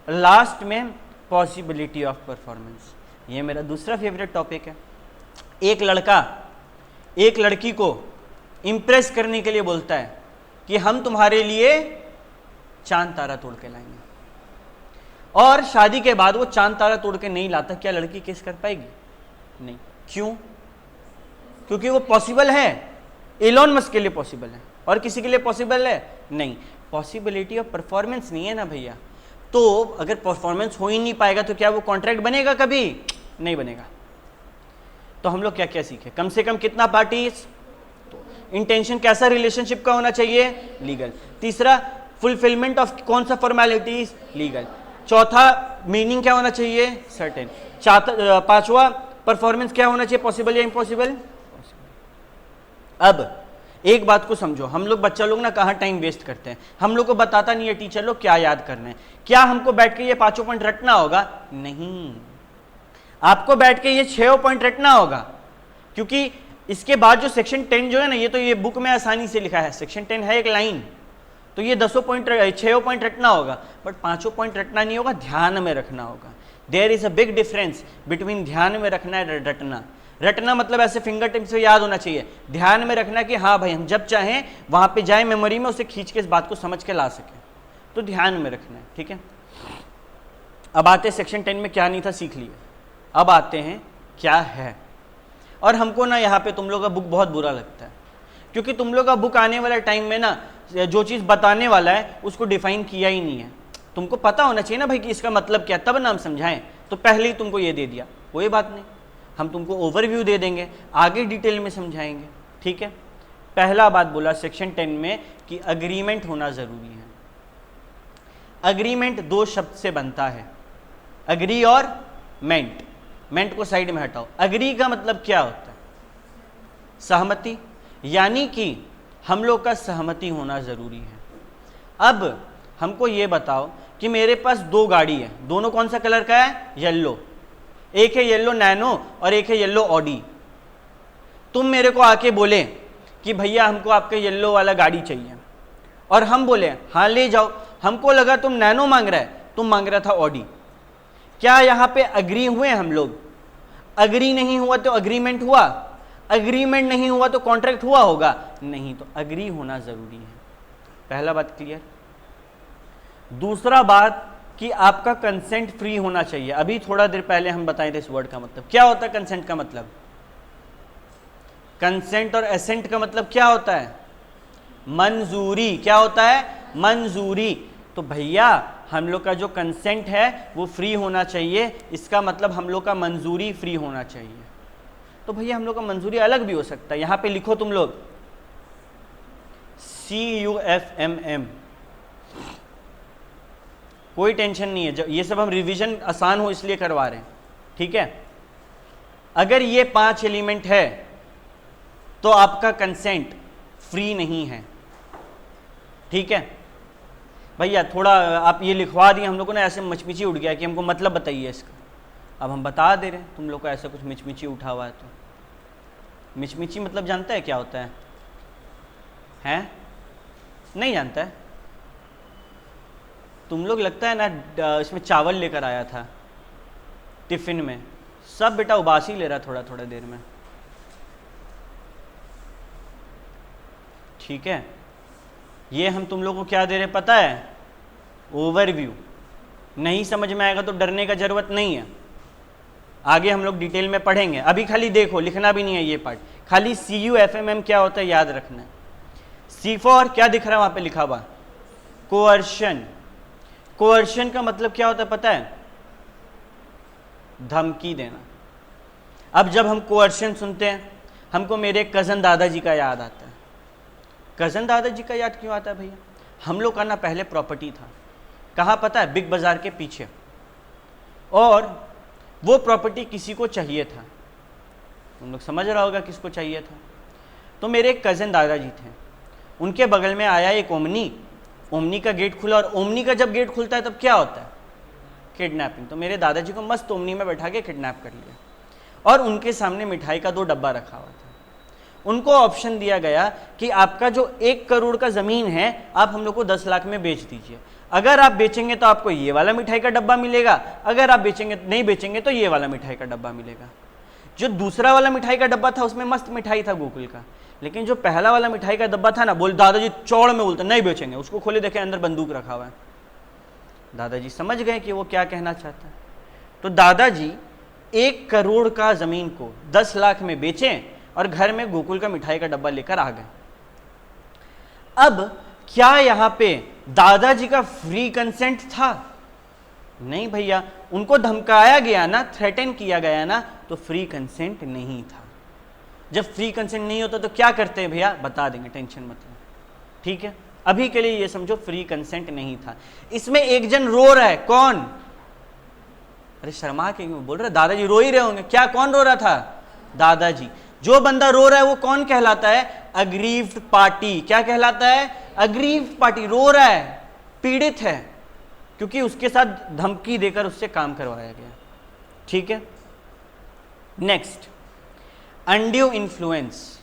लास्ट में पॉसिबिलिटी ऑफ परफॉर्मेंस, ये मेरा दूसरा फेवरेट टॉपिक है। एक लड़का एक लड़की को इंप्रेस करने के लिए बोलता है कि हम तुम्हारे लिए चांद तारा तोड़ के लाएंगे, और शादी के बाद वो चांद तारा तोड़ के नहीं लाता, क्या लड़की केस कर पाएगी? नहीं। क्यों? क्योंकि वो पॉसिबल है, एलोन मस्क के लिए पॉसिबल है, और किसी के लिए पॉसिबल है? नहीं। पॉसिबिलिटी ऑफ परफॉर्मेंस नहीं है ना भैया। तो अगर परफॉर्मेंस हो ही नहीं पाएगा तो क्या वो कॉन्ट्रैक्ट बनेगा? कभी नहीं बनेगा। तो हम लोग क्या क्या सीखे? कम से कम कितना पार्टीज, इंटेंशन कैसा रिलेशनशिप का होना चाहिए? लीगल। तीसरा, फुलफिलमेंट ऑफ कौन सा फॉर्मेलिटीज? लीगल। चौथा, मीनिंग क्या होना चाहिए? सर्टेन। पांचवा, परफॉर्मेंस क्या होना चाहिए? पॉसिबल या इम्पॉसिबल? अब एक बात को समझो, हम लोग बच्चा लोग ना कहाँ टाइम वेस्ट करते हैं, हम लोग को बताता नहीं है टीचर लोग क्या याद करना है। क्या हमको बैठ के ये 5 पॉइंट रटना होगा? नहीं, आपको बैठ के ये 6 पॉइंट रटना होगा, क्योंकि इसके बाद जो सेक्शन 10 जो है ना, ये तो ये बुक में आसानी से लिखा है, सेक्शन 10 है एक लाइन, तो ये 10 पॉइंट 6 पॉइंट रटना होगा, बट 5 पॉइंट रटना नहीं होगा, ध्यान में रखना होगा। There is a big difference between ध्यान में रखना है रटना। रटना मतलब ऐसे फिंगर टिप से याद होना चाहिए, ध्यान में रखना कि हाँ भाई हम जब चाहें वहां पे जाए मेमोरी में, उसे खींच के इस बात को समझ के ला सके, तो ध्यान में रखना है, ठीक है। अब आते हैं सेक्शन 10 में क्या नहीं था, सीख लिए। अब आते हैं क्या है। और हमको ना यहाँ पे तुम लोग का बुक बहुत बुरा लगता है, क्योंकि तुम लोग का बुक आने वाला टाइम में ना जो चीज़ बताने वाला है उसको डिफाइन किया ही नहीं है। तुमको पता होना चाहिए ना भाई कि इसका मतलब क्या, तब ना हम समझाएं, तो पहले ही तुमको ये दे दिया, कोई बात नहीं, हम तुमको ओवरव्यू दे देंगे, आगे डिटेल में समझाएंगे, ठीक है। पहला बात बोला सेक्शन 10 में कि अग्रीमेंट होना जरूरी है। अग्रीमेंट 2 शब्द से बनता है, अग्री और मेंट। मेंट को साइड में हटाओ। अग्री का मतलब क्या होता है? सहमति, यानी कि हम लोग का सहमति होना जरूरी है। अब हमको ये बताओ कि मेरे पास 2 गाड़ी है, दोनों कौन सा कलर का है? येलो। एक है येलो नैनो और एक है येलो ऑडी। तुम मेरे को आके बोले कि भैया हमको आपके येलो वाला गाड़ी चाहिए, और हम बोले हाँ ले जाओ। हमको लगा तुम नैनो मांग रहा है, तुम मांग रहा था ऑडी। क्या यहाँ पे अग्री हुए हम लोग? अग्री नहीं हुआ तो अग्रीमेंट हुआ, अग्रीमेंट नहीं हुआ तो कॉन्ट्रैक्ट हुआ होगा? नहीं। तो अग्री होना जरूरी है। पहला बात क्लियर। दूसरा बात कि आपका कंसेंट फ्री होना चाहिए। अभी थोड़ा देर पहले हम बताए थे इस वर्ड का मतलब क्या होता है। कंसेंट का मतलब, कंसेंट और एसेंट का मतलब क्या होता है? मंजूरी। क्या होता है? मंजूरी। तो भैया हम लोग का जो कंसेंट है वो फ्री होना चाहिए, इसका मतलब हम लोग का मंजूरी फ्री होना चाहिए। तो भैया हम लोग का मंजूरी अलग भी हो सकता है, यहां पे लिखो तुम लोग CUFMM, कोई टेंशन नहीं है, ये सब हम रिवीजन आसान हो इसलिए करवा रहे हैं, ठीक है। अगर ये 5 एलिमेंट है तो आपका कंसेंट फ्री नहीं है, ठीक है भैया। थोड़ा आप ये लिखवा दिए, हम लोग को ना ऐसे मचमिची उठ गया कि हमको मतलब बताइए इसका, अब हम बता दे रहे हैं, तुम लोग को ऐसा कुछ मिचमिची उठा हुआ है। तो मिचमिची मतलब जानता है क्या होता है? हैं? नहीं जानता है? तुम लोग लगता है ना इसमें चावल लेकर आया था टिफिन में, सब बेटा उबासी ले रहा थोड़ा थोड़ा देर में, ठीक है। ये हम तुम लोग को क्या दे रहे पता है? ओवरव्यू। नहीं समझ में आएगा तो डरने का जरूरत नहीं है, आगे हम लोग डिटेल में पढ़ेंगे। अभी खाली देखो, लिखना भी नहीं है ये पार्ट, खाली CUFMM क्या होता है याद रखना है। C फॉर क्या दिख रहा है वहां पे लिखा हुआ? कोअर्शन। कोअर्शन का मतलब क्या होता है पता है? धमकी देना। अब जब हम कोअर्शन सुनते हैं हमको मेरे कजन दादाजी का याद आता है। कजन दादाजी का याद क्यों आता है भैया? हम लोग का ना पहले प्रॉपर्टी था, कहाँ पता है? बिग बाजार के पीछे, और वो प्रॉपर्टी किसी को चाहिए था। तुम लोग समझ रहा होगा किसको चाहिए था। तो मेरे एक कजन दादाजी थे, उनके बगल में आया एक ओमनी, ओमनी का गेट खुला, और ओमनी का जब गेट खुलता है तब क्या होता है? किडनैपिंग। तो मेरे दादाजी को मस्त ओमनी में बैठा के किडनैप कर लिया, और उनके सामने मिठाई का 2 डब्बा रखा हुआ था। उनको ऑप्शन दिया गया कि आपका जो 1 करोड़ का ज़मीन है आप हम लोग को 10 लाख में बेच दीजिए। अगर आप बेचेंगे तो आपको ये वाला मिठाई का डब्बा मिलेगा, अगर आप बेचेंगे नहीं बेचेंगे तो ये वाला मिठाई का डब्बा मिलेगा। जो दूसरा वाला मिठाई का डब्बा था उसमें मस्त मिठाई था गोकुल का, लेकिन जो पहला वाला मिठाई का डब्बा था ना, बोल दादाजी चौड़ में बोलते नहीं बेचेंगे। उसको खोले देखे अंदर बंदूक रखा हुआ है। दादाजी समझ गए कि वो क्या कहना चाहता है। तो दादाजी 1 करोड़ का ज़मीन को 10 लाख में बेचें और घर में गोकुल का मिठाई का डब्बा लेकर आ गए। अब क्या यहां पे दादाजी का फ्री कंसेंट था? नहीं भैया, उनको धमकाया गया ना, थ्रेटन किया गया ना, तो फ्री कंसेंट नहीं था। जब फ्री कंसेंट नहीं होता तो क्या करते हैं भैया? बता देंगे, टेंशन मत लो, ठीक है। अभी के लिए ये समझो फ्री कंसेंट नहीं था। इसमें एक जन रो रहा है, कौन? अरे शर्मा के क्यों बोल रहे? दादाजी रो ही रहे होंगे। क्या, कौन रो रहा था? दादाजी। जो बंदा रो रहा है वो कौन कहलाता है? Aggrieved party. क्या कहलाता है? Aggrieved party. रो रहा है, पीड़ित है, क्योंकि उसके साथ धमकी देकर उससे काम करवाया गया, ठीक है। Next, undue influence.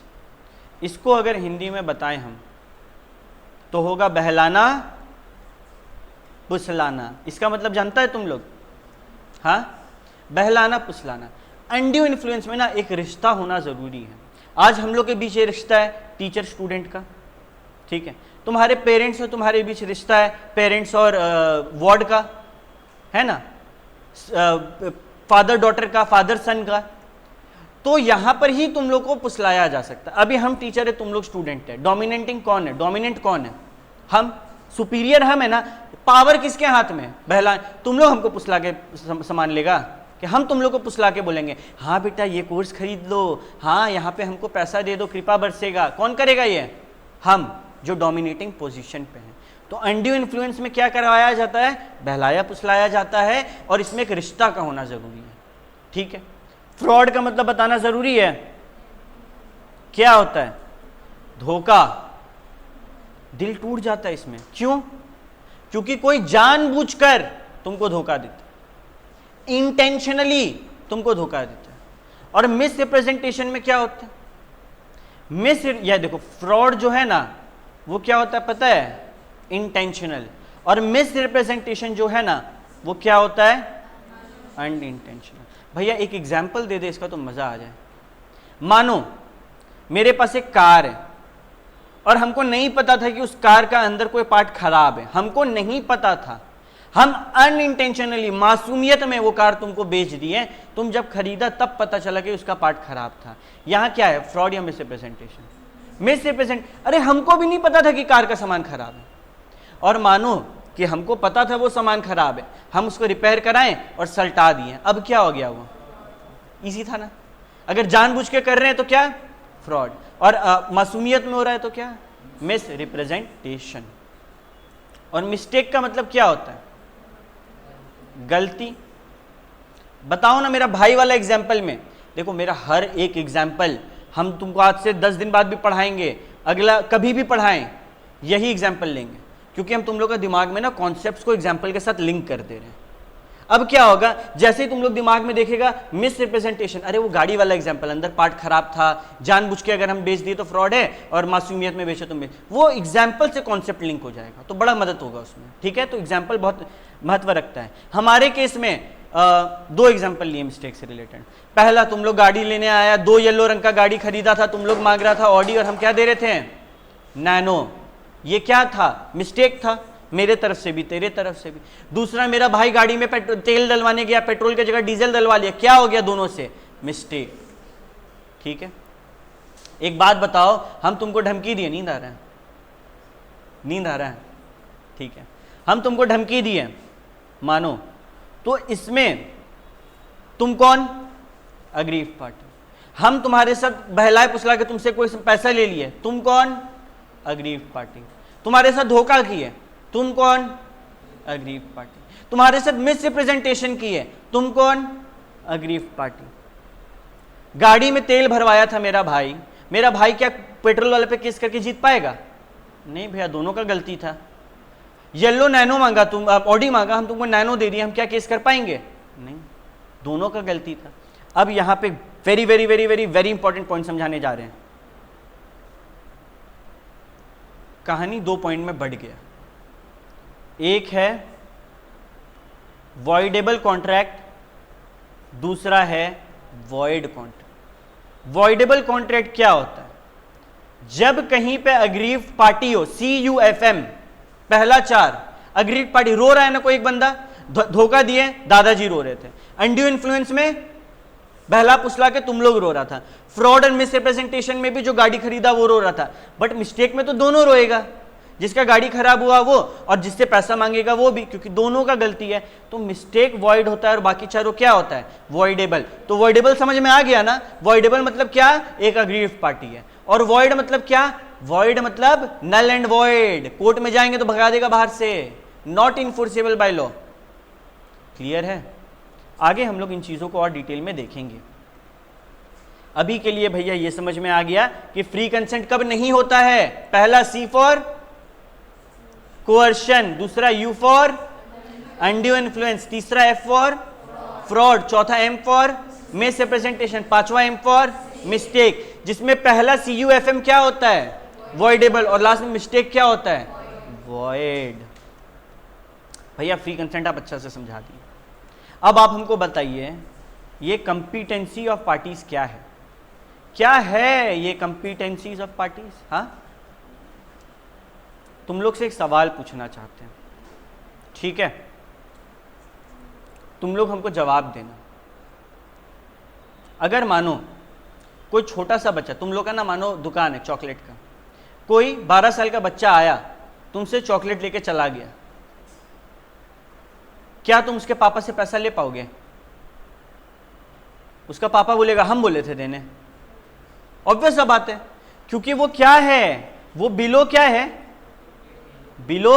इसको अगर हिंदी में बताएं हम तो होगा बहलाना फुसलाना। इसका मतलब जानता है तुम लोग? हाँ, बहलाना फुसलाना। अनड्यू इन्फ्लुएंस में ना एक रिश्ता होना जरूरी है। आज हम लोग के बीच ये रिश्ता है टीचर स्टूडेंट का, ठीक है। तुम्हारे पेरेंट्स और तुम्हारे बीच रिश्ता है पेरेंट्स और वार्ड का, है ना, फादर डॉटर का, फादर सन का। तो यहां पर ही तुम लोग को पुसलाया जा सकता है। अभी हम टीचर है, तुम लोग स्टूडेंट है। डोमिनेटिंग कौन है? डोमिनेंट कौन है? हम। सुपीरियर हम है ना। पावर किसके हाथ में? बहला। तुम लोग हमको पुसला के सामान लेगा कि हम तुम लोग को पुसला के बोलेंगे हाँ बेटा ये कोर्स खरीद लो, हाँ यहाँ पे हमको पैसा दे दो, कृपा बरसेगा। कौन करेगा ये? हम, जो डोमिनेटिंग पोजीशन पे हैं। तो अनड्यू इन्फ्लुएंस में क्या करवाया जाता है? बहलाया पुसलाया जाता है, और इसमें एक रिश्ता का होना जरूरी है, ठीक है। फ्रॉड का मतलब बताना जरूरी है। क्या होता है? धोखा। दिल टूट जाता है इसमें। क्यों? क्योंकि कोई जानबूझकर तुमको धोखा देता है, इंटेंशनली तुमको धोखा देता है। और मिस रिप्रेजेंटेशन में क्या होता है? यह देखो, फ्रॉड जो है ना वो क्या होता है पता है? इंटेंशनल। और मिस रिप्रेजेंटेशन जो है ना वो क्या होता है? अनइंटेंशनल। भैया एक एग्जाम्पल दे दे इसका तो मजा आ जाए। मानो मेरे पास एक कार है और हमको नहीं पता था कि उस कार का अंदर कोई पार्ट खराब है, हमको नहीं पता था। हम अनइंटेंशनली, मासूमियत में वो कार तुमको बेच दिए। तुम जब खरीदा तब पता चला कि उसका पार्ट खराब था। यहां क्या है? फ्रॉड या मिस रिप्रेजेंटेशन? Miss represent. अरे हमको भी नहीं पता था कि कार का सामान खराब है। और मानो कि हमको पता था वो सामान खराब है, हम उसको रिपेयर कराएं और सल्टा दिए, अब क्या हो गया? वो इजी था ना। अगर जानबूझ के कर रहे हैं तो क्या? फ्रॉड। और मासूमियत में हो रहा है तो क्या? Miss representation. और मिस्टेक का मतलब क्या होता है? गलती। बताओ ना, मेरा भाई वाला एग्जाम्पल में देखो, मेरा हर एक एग्जाम्पल हम तुमको आज से 10 दिन बाद भी पढ़ाएंगे, अगला कभी भी पढ़ाएं यही एग्जाम्पल लेंगे, क्योंकि हम तुम लोग का दिमाग में ना कॉन्सेप्ट्स को एग्जाम्पल के साथ लिंक कर दे रहे हैं। अब क्या होगा, जैसे ही तुम लोग दिमाग में देखेगा मिस रिप्रेजेंटेशन, अरे वो गाड़ी वाला एग्जाम्पल, अंदर पार्ट खराब था, जानबूझ के अगर हम बेच दिए तो फ्रॉड है, और मासूमियत में बेचे तो वो एग्जाम्पल से कॉन्सेप्ट लिंक हो जाएगा, तो बड़ा मदद होगा उसमें। ठीक है, तो एग्जाम्पल बहुत महत्व रखता है। हमारे केस में 2 एग्जाम्पल लिए मिस्टेक से रिलेटेड। पहला, तुम लोग गाड़ी लेने आया, 2 येलो रंग का गाड़ी खरीदा था, तुम लोग मांग रहा था ऑडी और हम क्या दे रहे थे? नैनो। ये क्या था? मिस्टेक था, मेरे तरफ से भी तेरे तरफ से भी। दूसरा, मेरा भाई गाड़ी में तेल डलवाने गया, पेट्रोल की जगह डीजल डलवा लिया, क्या हो गया? दोनों से मिस्टेक। ठीक है, एक बात बताओ, हम तुमको धमकी दिए, नींद आ रहा है? नींद आ रहा है? ठीक है, हम तुमको धमकी दिए, मानो, तो इसमें तुम कौन? Aggrieved party. हम तुम्हारे साथ बहलाए फुसला के तुमसे कोई पैसा ले लिए, तुम कौन? Aggrieved party. तुम्हारे साथ धोखा किए, तुम कौन? Aggrieved party. तुम्हारे साथ मिस रिप्रेजेंटेशन की है, तुम कौन? Aggrieved party. गाड़ी में तेल भरवाया था मेरा भाई क्या पेट्रोल वाले पे केस करके जीत पाएगा? नहीं भैया, दोनों का गलती था। येलो नैनो मांगा, तुम ऑडी मांगा, हम तुमको नैनो दे दिए, हम क्या केस कर पाएंगे? नहीं, दोनों का गलती था। अब यहां पे very very very very very important point समझाने जा रहे हैं। कहानी 2 पॉइंट में बढ़ गया। एक है वॉइडेबल कॉन्ट्रैक्ट, दूसरा है वॉइड कॉन्ट्रैक्ट। वॉइडेबल कॉन्ट्रैक्ट क्या होता है? जब कहीं पे अग्रीव पार्टी हो, CUFM, पहला 4, अग्रीव पार्टी, रो रहा है ना कोई एक बंदा, धोखा दिए, दादाजी रो रहे थे, अनड्यू इन्फ्लुएंस में बहला पुसला के तुम लोग रो रहा था, फ्रॉड एंड मिसरिप्रेजेंटेशन में भी जो गाड़ी खरीदा वो रो रहा था, बट मिस्टेक में तो दोनों रोएगा, जिसका गाड़ी खराब हुआ वो और जिससे पैसा मांगेगा वो भी, क्योंकि दोनों का गलती है। तो मिस्टेक वॉइड होता है और बाकी चारों क्या होता है? वॉइडेबल। तो वॉइडेबल समझ में आ गया ना? वॉइडेबल मतलब क्या? एक अग्रीव पार्टी है। और वॉइड मतलब क्या? वॉइड मतलब नल एंड वॉइड, कोर्ट में जाएंगे तो भगा देगा बाहर से, not enforceable by law. Clear है? आगे हम लोग इन चीजों को और डिटेल में देखेंगे। अभी के लिए भैया ये समझ में आ गया कि फ्री कंसेंट कब नहीं होता है। पहला C फॉर कोअर्शन, दूसरा U फॉर अनड्यू इन्फ्लुएंस, तीसरा F फॉर फ्रॉड, चौथा M फॉर मिस रिप्रेजेंटेशन, पांचवा M फॉर मिस्टेक, जिसमें पहला CUFM क्या होता है? वॉइडेबल, और लास्ट में मिस्टेक क्या होता है? वॉइड। भैया फ्री कंसेंट आप अच्छा से समझा दिए। अब आप हमको बताइए ये कंपिटेंसी ऑफ पार्टीज क्या है? क्या है ये कंपिटेंसीज ऑफ पार्टीज? हाँ, तुम लोग से एक सवाल पूछना चाहते हैं, ठीक है? तुम लोग हमको जवाब देना। अगर मानो कोई छोटा सा बच्चा, तुम लोग का ना मानो दुकान है चॉकलेट का, कोई 12 साल का बच्चा आया, तुमसे चॉकलेट लेके चला गया, क्या तुम उसके पापा से पैसा ले पाओगे? उसका पापा बोलेगा हम बोले थे देने। ऑब्वियस सा बात है, क्योंकि वो क्या है? वो बिलो क्या है? बिलो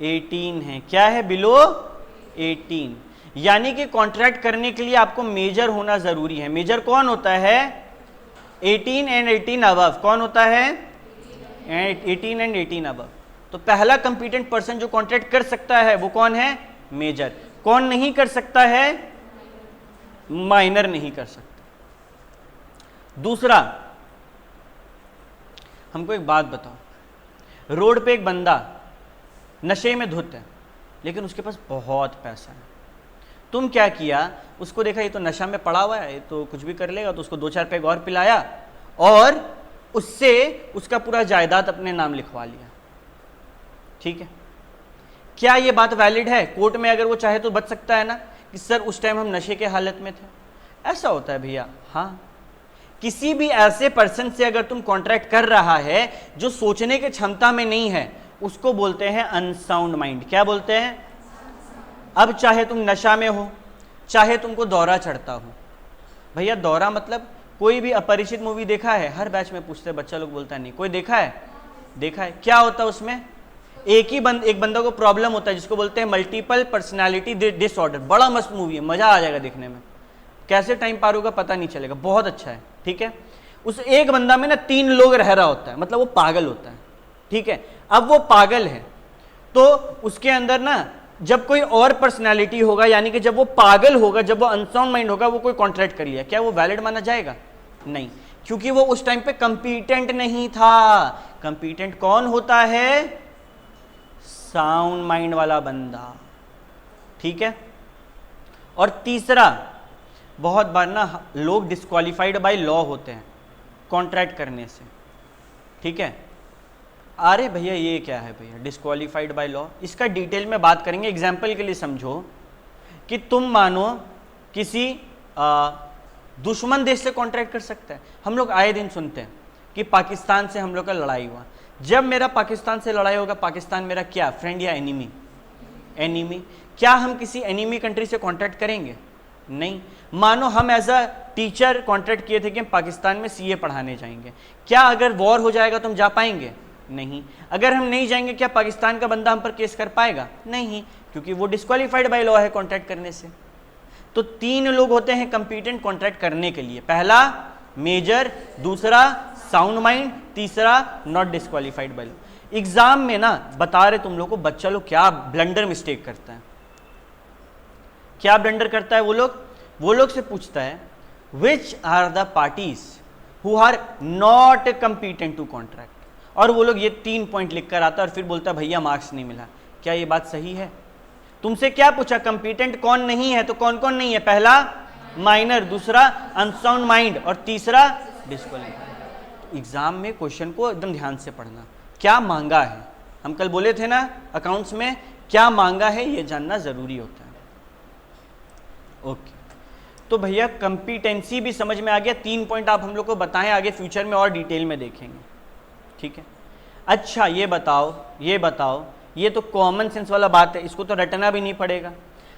18 है। क्या है? बिलो 18। यानी कि कॉन्ट्रैक्ट करने के लिए आपको मेजर होना जरूरी है। मेजर कौन होता है? 18 एंड 18 अबव। कौन होता है? 18 एंड 18 अबव। तो पहला कंपिटेंट पर्सन जो कॉन्ट्रैक्ट कर सकता है वो कौन है? मेजर। कौन नहीं कर सकता है? माइनर नहीं कर सकता। दूसरा, हमको एक बात बताओ, रोड पे एक बंदा नशे में धुत है, लेकिन उसके पास बहुत पैसा है। तुम क्या किया? उसको देखा ये तो नशा में पड़ा हुआ है, ये तो कुछ भी कर लेगा, तो उसको 2-4 पैग और पिलाया और उससे उसका पूरा जायदाद अपने नाम लिखवा लिया। ठीक है, क्या ये बात वैलिड है? कोर्ट में अगर वो चाहे तो बच सकता है ना कि सर उस टाइम हम नशे के हालत में थे। ऐसा होता है भैया। हाँ, किसी भी ऐसे पर्सन से अगर तुम कॉन्ट्रैक्ट कर रहा है जो सोचने की क्षमता में नहीं है, उसको बोलते हैं अनसाउंड माइंड। क्या बोलते हैं? अब चाहे तुम नशा में हो, चाहे तुमको दौरा चढ़ता हो। भैया दौरा मतलब कोई भी अपरिचित मूवी देखा है? हर बैच में पूछते बच्चा लोग बोलता है नहीं। कोई देखा है? देखा है। क्या होता है उसमें? एक बंदा को प्रॉब्लम होता है जिसको बोलते हैं मल्टीपल पर्सनालिटी डिसऑर्डर। बड़ा मस्त मूवी है, मजा आ जाएगा देखने में, कैसे टाइम पार होगा पता नहीं चलेगा, बहुत अच्छा है। ठीक है, उस एक बंदा में ना 3 लोग रह रहा होता है, मतलब वो पागल होता है। ठीक है, अब वो पागल है तो उसके अंदर ना जब कोई और पर्सनालिटी होगा, यानी कि जब वो पागल होगा, जब वो अनसाउंड माइंड होगा, वो कोई कॉन्ट्रैक्ट कर लिया, क्या वो वैलिड माना जाएगा? नहीं, क्योंकि वो उस टाइम पे कंपीटेंट नहीं था। कंपीटेंट कौन होता है? साउंड माइंड वाला बंदा। ठीक है, और तीसरा, बहुत बार ना लोग डिस्क्वालिफाइड बाय लॉ होते हैं कॉन्ट्रैक्ट करने से। ठीक है, अरे भैया ये क्या है भैया डिस्क्वालिफाइड बाय लॉ? इसका डिटेल में बात करेंगे। एग्जाम्पल के लिए समझो कि तुम मानो किसी दुश्मन देश से कॉन्ट्रैक्ट कर सकता है। हम लोग आए दिन सुनते हैं कि पाकिस्तान से हम लोग का लड़ाई हुआ। जब मेरा पाकिस्तान से लड़ाई होगा, पाकिस्तान मेरा क्या फ्रेंड या एनिमी? एनिमी। क्या हम किसी एनिमी कंट्री से कॉन्ट्रैक्ट करेंगे? नहीं। मानो हम एज अ टीचर कॉन्ट्रैक्ट किए थे कि हम पाकिस्तान में सीए पढ़ाने जाएंगे, क्या अगर वॉर हो जाएगा तो हम जा पाएंगे? नहीं। अगर हम नहीं जाएंगे क्या पाकिस्तान का बंदा हम पर केस कर पाएगा? नहीं, क्योंकि वो डिस्क्वालिफाइड बाय लॉ है कॉन्ट्रैक्ट करने से। तो 3 लोग होते हैं कंपीटेंट कॉन्ट्रैक्ट करने के लिए। पहला मेजर, दूसरा साउंड माइंड, तीसरा not disqualified by law. Exam में ना बता रहे तुम लोग को बच्चा लोग क्या ब्लंडर मिस्टेक करता है। क्या ब्लंडर करता है? वो लोग से पूछता है which are the parties who are not competent to contract, और वो लोग ये 3 पॉइंट लिख कर आता है और फिर बोलता है भैया मार्क्स नहीं मिला। क्या ये बात सही है? तुमसे क्या पूछा? कंपीटेंट कौन नहीं है, तो कौन कौन नहीं है? पहला माइनर, दूसरा अनसाउंड माइंड, और तीसरा डिस्क्वालिफाइड। एग्जाम में क्वेश्चन को एकदम ध्यान से पढ़ना। क्या मांगा है? हम कल बोले थे ना अकाउंट्स में, क्या मांगा है ये जानना जरूरी होता है। ओके, तो भैया कंपीटेंसी भी समझ में आ गया। 3 पॉइंट आप हम लोग को बताएं, आगे फ्यूचर में और डिटेल में देखेंगे। ठीक है, अच्छा ये बताओ, ये तो कॉमन सेंस वाला बात है, इसको तो रटना भी नहीं पड़ेगा।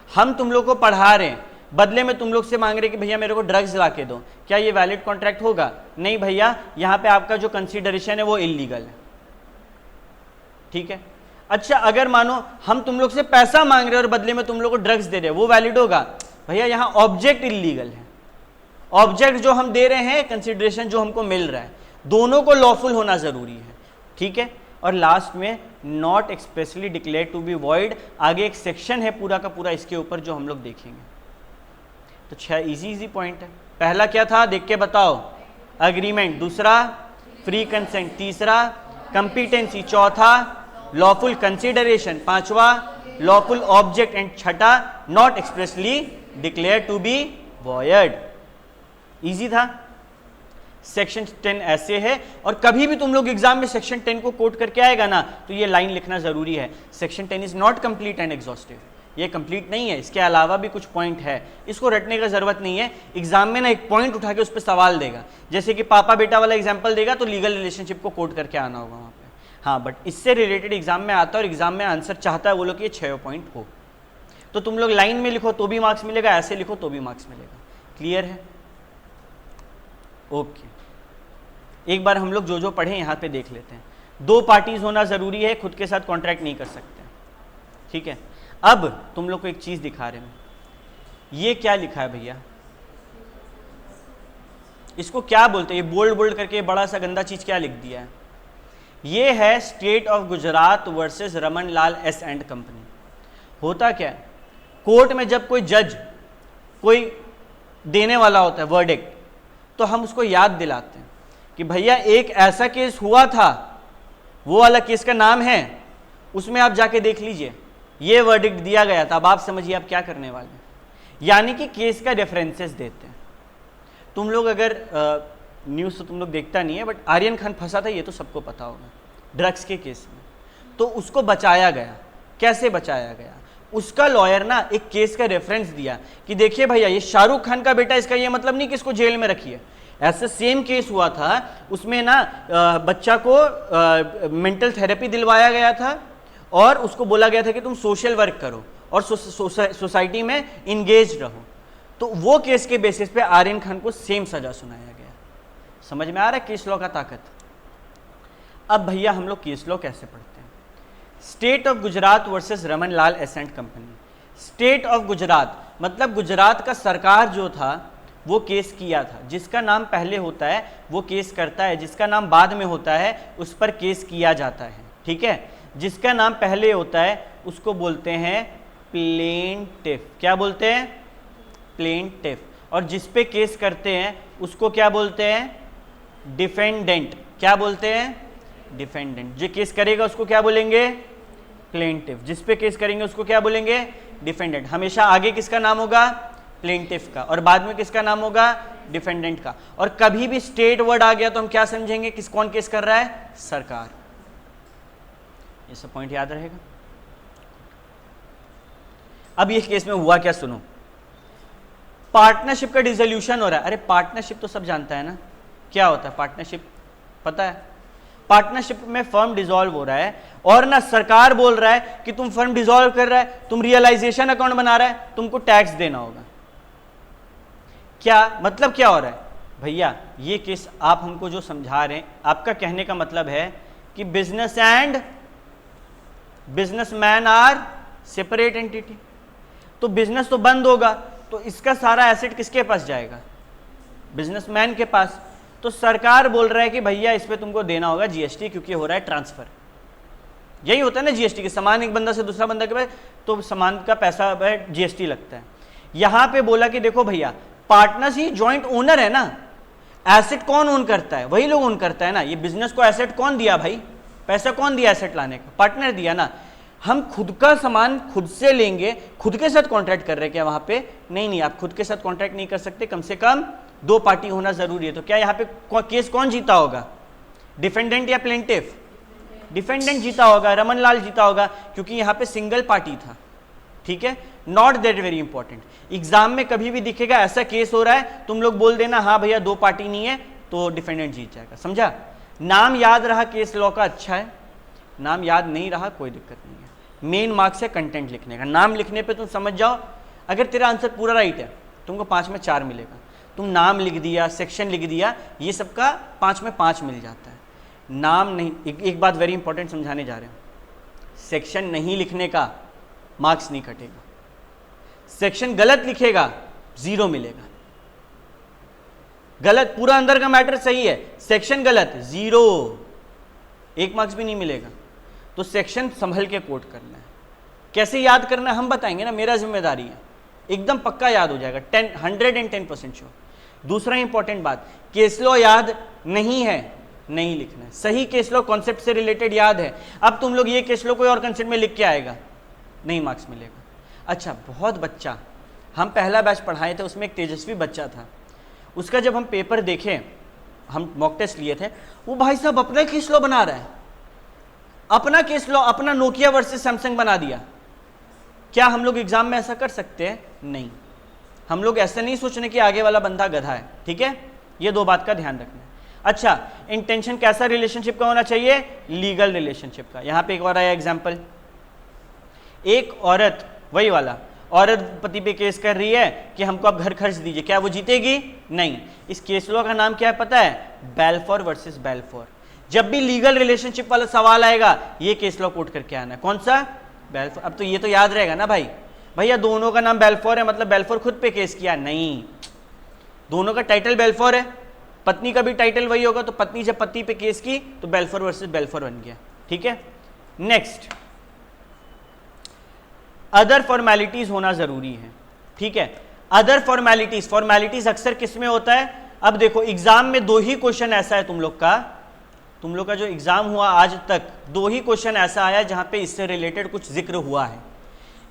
हम तुम लोग को पढ़ा रहे हैं, बदले में तुम लोग से मांग रहे कि भैया मेरे को ड्रग्स ला के दो, क्या ये वैलिड कॉन्ट्रैक्ट होगा? नहीं भैया, यहाँ पे आपका जो कंसिडरेशन है वो इलीगल है। ठीक है, अच्छा अगर मानो हम तुम लोग से पैसा मांग रहे हैं और बदले में तुम लोग को ड्रग्स दे रहे हैं, वो वैलिड होगा? भैया यहाँ ऑब्जेक्ट इलीगल है। ऑब्जेक्ट जो हम दे रहे हैं, कंसिडरेशन जो हमको मिल रहा है, दोनों को लॉफुल होना जरूरी है। ठीक है, और लास्ट में not expressly declare to be void, आगे एक सेक्शन है पूरा का पूरा इसके ऊपर जो हम लोग देखेंगे। तो 6 इजी पॉइंट है। पहला क्या था देख के बताओ? अग्रीमेंट, दूसरा फ्री कंसेंट, तीसरा कंपीटेंसी, चौथा लॉफुल कंसिडरेशन, पांचवा लॉफुल ऑब्जेक्ट, एंड छठा not expressly declare to be void. Easy था। सेक्शन 10 ऐसे है, और कभी भी तुम लोग एग्जाम में सेक्शन 10 को कोट करके आएगा ना तो ये लाइन लिखना जरूरी है, section 10 is not complete and exhaustive. ये कंप्लीट नहीं है, इसके अलावा भी कुछ पॉइंट है, इसको रटने का जरूरत नहीं है। एग्जाम में ना एक पॉइंट उठा के उस पर सवाल देगा, जैसे कि पापा बेटा वाला एग्जाम्पल देगा तो लीगल रिलेशनशिप को कोट करके आना होगा वहां पे। हाँ, बट इससे रिलेटेड एग्जाम में आता है और एग्जाम में आंसर चाहता है वो लोग ये 6 पॉइंट हो। तो तुम लोग लाइन में लिखो तो भी मार्क्स मिलेगा, ऐसे लिखो तो भी मार्क्स मिलेगा। क्लियर है? ओके, एक बार हम लोग जो पढ़े यहाँ पे देख लेते हैं। 2 पार्टीज होना जरूरी है, खुद के साथ कॉन्ट्रैक्ट नहीं कर सकते। ठीक है, अब तुम लोग को एक चीज दिखा रहे हैं, ये क्या लिखा है भैया? इसको क्या बोलते हैं? ये बोल्ड बोल्ड करके बड़ा सा गंदा चीज क्या लिख दिया है? ये है state of Gujarat versus Raman Lal S and company. होता क्या है, कोर्ट में जब कोई जज कोई देने वाला होता है वर्डिक्ट, तो हम उसको याद दिलाते हैं कि भैया एक ऐसा केस हुआ था, वो वाला केस का नाम है, उसमें आप जाके देख लीजिए, ये वर्डिक्ट दिया गया था। अब आप समझिए आप क्या करने वाले हैं, यानी कि केस का रेफरेंसेस देते हैं। तुम लोग अगर न्यूज़ तो तुम लोग देखता नहीं है, बट आर्यन खान फंसा था, ये तो सबको पता होगा, ड्रग्स के केस में। तो उसको बचाया गया। कैसे बचाया गया? उसका लॉयर ना एक केस का रेफरेंस दिया कि देखिए भैया ये शाहरुख खान का बेटा, इसका ये मतलब नहीं कि इसको जेल में रखिए, ऐसे सेम केस हुआ था, उसमें ना बच्चा को मेंटल थेरेपी दिलवाया गया था और उसको बोला गया था कि तुम सोशल वर्क करो और सोसाइटी में इंगेज रहो। तो वो केस के बेसिस पे आर्यन खान को सेम सजा सुनाया गया। समझ में आ रहा है केस लॉ का ताकत। अब भैया हम लोग केस लॉ कैसे पढ़ते हैं? State of Gujarat versus Raman Lal एसेंट कंपनी। स्टेट ऑफ गुजरात मतलब गुजरात का सरकार जो था वो केस किया था। जिसका नाम पहले होता है वो केस करता है, जिसका नाम बाद में होता है उस पर केस किया जाता है। ठीक है, जिसका नाम पहले होता है उसको बोलते हैं प्लेंटिफ। क्या बोलते हैं? प्लेंटिफ। और जिस पे केस करते हैं उसको क्या बोलते हैं? डिफेंडेंट। क्या बोलते हैं? डिफेंडेंट। जो केस करेगा उसको क्या बोलेंगे? प्लेंटिफ। जिस पे केस करेंगे उसको क्या बोलेंगे? डिफेंडेंट। हमेशा आगे किसका नाम होगा? प्लेंटिफ का, और बाद में किसका नाम होगा? डिफेंडेंट का। और कभी भी स्टेट वर्ड आ गया तो हम क्या समझेंगे? कौन केस कर रहा है? सरकार। ये सब पॉइंट याद रहेगा। अब ये केस में हुआ क्या सुनो। पार्टनरशिप का डिसोल्यूशन हो रहा है। अरे पार्टनरशिप तो सब जानता है ना, क्या होता है पार्टनरशिप, पता है? पार्टनरशिप में फर्म डिसॉल्व हो रहा है और ना सरकार बोल रहा है कि तुम फर्म डिसॉल्व कर रहा है, तुम रियलाइजेशन अकाउंट बना रहा है, तुमको टैक्स देना होगा। क्या मतलब क्या हो रहा है भैया? ये केस आप हमको जो समझा रहे हैं, आपका कहने का मतलब है कि business and businessman are separate entity. तो बिजनेस तो बंद होगा तो इसका सारा एसेट किसके पास जाएगा? बिजनेसमैन के पास। तो सरकार बोल रहा है कि भैया इस पे तुमको देना होगा जीएसटी, क्योंकि हो रहा है ट्रांसफर। यही होता है ना जीएसटी के, सामान एक बंदा से दूसरा बंदा के पास, तो सामान का पैसा जीएसटी लगता है। यहां पे बोला कि देखो भैया पार्टनर्स ही जॉइंट ओनर है ना, एसेट कौन ओन करता है? वही लोग ओन करता है ना। ये बिजनेस को एसेट कौन दिया भाई? पैसा कौन दिया एसेट लाने का? पार्टनर दिया ना। हम खुद का सामान खुद से लेंगे, खुद के साथ कॉन्ट्रैक्ट कर रहे हैं क्या वहां पे? नहीं, आप खुद के साथ कॉन्ट्रैक्ट नहीं कर सकते, कम से कम दो पार्टी होना जरूरी है। तो क्या यहाँ पे केस कौन जीता होगा? डिफेंडेंट या प्लेंटिफ? डिफेंडेंट जीता होगा, रमन लाल जीता होगा, क्योंकि यहाँ पे सिंगल पार्टी था। ठीक है, not that very important. Exam में कभी भी दिखेगा ऐसा केस हो रहा है, तुम लोग बोल देना हाँ भैया दो पार्टी नहीं है, तो डिफेंडेंट जीत जाएगा। समझा? नाम याद रहा केस लॉ का, अच्छा है। नाम याद नहीं रहा कोई दिक्कत नहीं है। मेन मार्क्स है कंटेंट लिखने का। नाम लिखने पे तुम समझ जाओ, अगर तेरा आंसर पूरा राइट है तुमको 5 में 4 मिलेगा। तुम नाम लिख दिया, सेक्शन लिख दिया, ये सबका 5 में 5 मिल जाता है। नाम नहीं, एक बात वेरी इंपॉर्टेंट समझाने जा रहे हैं। सेक्शन नहीं लिखने का मार्क्स नहीं कटेगा। सेक्शन गलत लिखेगा 0 मिलेगा। गलत, पूरा अंदर का मैटर सही है, सेक्शन गलत 0, 1 मार्क्स भी नहीं मिलेगा। तो सेक्शन संभल के कोट करना है। कैसे याद करना है हम बताएंगे ना, मेरा जिम्मेदारी है। एकदम पक्का याद हो जाएगा, 110% श्योर। दूसरा इंपॉर्टेंट बात, केस लॉ याद नहीं है, नहीं लिखना है। सही केस लॉ कॉन्सेप्ट से रिलेटेड याद है। अब तुम लोग ये केस लॉ कोई और कंसेप्ट में लिख के आएगा, नहीं मार्क्स मिलेगा। अच्छा, बहुत बच्चा, हम पहला बैच पढ़ाए थे, उसमें एक तेजस्वी बच्चा था, उसका जब हम पेपर देखे, हम मॉक टेस्ट लिए थे, वो भाई साहब अपना केस लॉ बना रहा है, अपना केस लॉ, अपना नोकिया वर्सेस सैमसंग बना दिया। क्या हम लोग एग्जाम में ऐसा कर सकते हैं? नहीं। हम लोग ऐसा नहीं सोचने कि आगे वाला बंदा गधा है। ठीक है, ये 2 बात का ध्यान रखना है। अच्छा, इंटेंशन कैसा रिलेशनशिप का होना चाहिए? लीगल रिलेशनशिप का। यहां पे एक और आया एग्जाम्पल, एक औरत, वही वाला, औरत पति पे केस कर रही है कि हमको आप घर खर्च दीजिए, क्या वो जीतेगी? नहीं। इस केस लॉ का नाम क्या है पता है? Balfour versus Balfour. जब भी लीगल रिलेशनशिप वाला सवाल आएगा, ये केस लॉ कोट करके आना है। कौन सा? बेल्फोर। अब तो ये तो याद रहेगा ना भाई, भैया दोनों का नाम बेल्फोर है मतलब बेल्फोर खुद पे केस किया? नहीं, दोनों का टाइटल बेल्फोर है, पत्नी का भी टाइटल वही होगा, तो पत्नी जब पति पे केस की तो बेल्फोर वर्सेस बेल्फोर बन गया। ठीक है, नेक्स्ट, अदर फॉर्मेलिटीज होना जरूरी है। ठीक है, अदर फॉर्मेलिटीज, फॉर्मेलिटीज अक्सर किस में होता है? अब देखो एग्जाम में 2 ही क्वेश्चन ऐसा है, तुम लोग का जो एग्जाम हुआ आज तक 2 ही क्वेश्चन ऐसा आया जहां पे इससे रिलेटेड कुछ जिक्र हुआ है।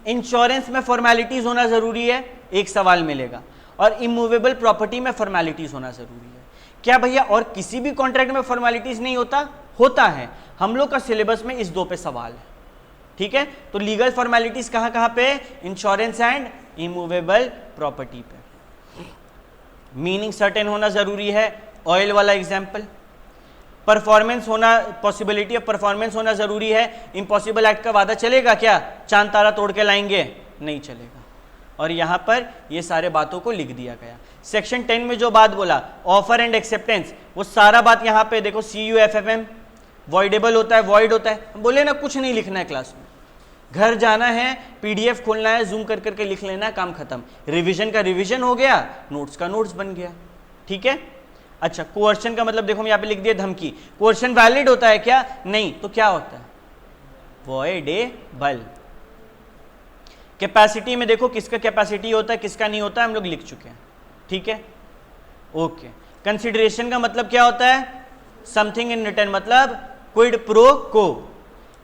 इंश्योरेंस में फॉर्मेलिटीज होना जरूरी है, एक सवाल मिलेगा, और इमूवेबल प्रॉपर्टी में फॉर्मेलिटीज होना जरूरी है। क्या भैया और किसी भी कॉन्ट्रैक्ट में फॉर्मेलिटीज नहीं होता? होता है। हम लोग का सिलेबस में इस 2 पे सवाल है। ठीक है, तो लीगल फॉर्मेलिटीज कहां कहां पे? इंश्योरेंस एंड इमूवेबल प्रॉपर्टी पे। मीनिंग सर्टेन होना ज़रूरी है, ऑयल वाला एग्जाम्पल। परफॉर्मेंस होना, पॉसिबिलिटी ऑफ परफॉर्मेंस होना ज़रूरी है। इम्पॉसिबल एक्ट का वादा चलेगा क्या? चांद तारा तोड़ के लाएंगे? नहीं चलेगा। और यहाँ पर ये सारे बातों को लिख दिया गया। सेक्शन 10 में जो बात बोला ऑफर एंड एक्सेप्टेंस, वो सारा बात यहाँ पे देखो, CUFFM वॉइडेबल होता है, वॉइड होता है। बोले ना कुछ नहीं लिखना है क्लास में, घर जाना है, PDF खोलना है, जूम कर करके लिख लेना है, काम खत्म। रिवीजन का रिवीजन हो गया, नोट्स का नोट्स बन गया। ठीक है। अच्छा, कोअर्शन का मतलब देखो, मैं यहाँ पे लिख दिया धमकी। कोअर्शन वैलिड होता है क्या? नहीं। तो क्या होता है? वॉइडेबल। कैपेसिटी में देखो किसका कैपेसिटी होता है, किसका नहीं होता है, हम लोग लिख चुके हैं। ठीक है, ओके। कंसिडरेशन का मतलब क्या होता है? समथिंग इन रिटर्न, मतलब क्विड प्रो को।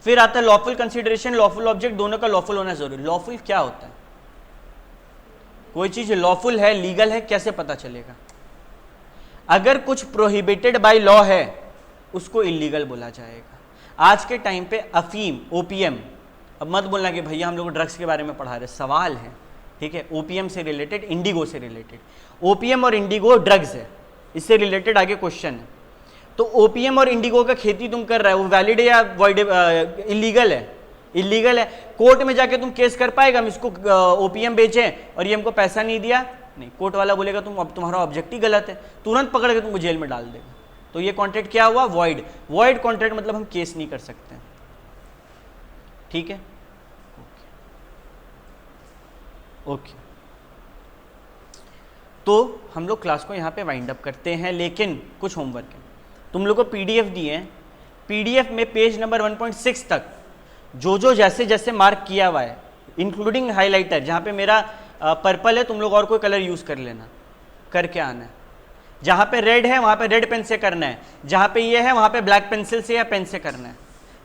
फिर आता है लॉफुल कंसिडरेशन, लॉफुल ऑब्जेक्ट, दोनों का लॉफुल होना जरूरी। लॉफुल क्या होता है? कोई चीज लॉफुल है, लीगल है, कैसे पता चलेगा? अगर कुछ प्रोहिबिटेड बाय लॉ है उसको इलीगल बोला जाएगा। आज के टाइम पे अफीम, ओपीएम, अब मत बोलना कि भैया हम लोग ड्रग्स के बारे में पढ़ा रहे, सवाल है। ठीक है, ओपीएम से रिलेटेड, इंडिगो से रिलेटेड। ओपीएम और इंडिगो ड्रग्स है, इससे रिलेटेड आगे क्वेश्चन है। तो ओपीएम और इंडिगो का खेती तुम कर रहे हो, वो वैलिड है या इलीगल है? इलीगल है। कोर्ट में जाके तुम केस कर पाएगा, हम इसको ओपीएम बेचे और ये हमको पैसा नहीं दिया? नहीं। कोर्ट वाला बोलेगा तुम, अब तुम्हारा ऑब्जेक्ट ही गलत है, तुरंत पकड़ के तुमको जेल में डाल देगा। तो ये कॉन्ट्रैक्ट क्या हुआ? वॉइड। वॉइड कॉन्ट्रैक्ट मतलब हम केस नहीं कर सकते। ठीक है, ओके। तो हम लोग क्लास को यहाँ पे वाइंड अप करते हैं, लेकिन कुछ होमवर्क है। तुम लोग को PDF दिए हैं, PDF में पेज नंबर 1.6 तक जो जैसे जैसे मार्क किया हुआ है, इंक्लूडिंग हाइलाइटर, जहाँ पे मेरा पर्पल है, तुम लोग और कोई कलर यूज कर लेना, करके आना है। जहाँ पे रेड है वहाँ पे रेड पेन से करना है, जहाँ पे ये है वहाँ पे ब्लैक पेंसिल से या पेन से करना है।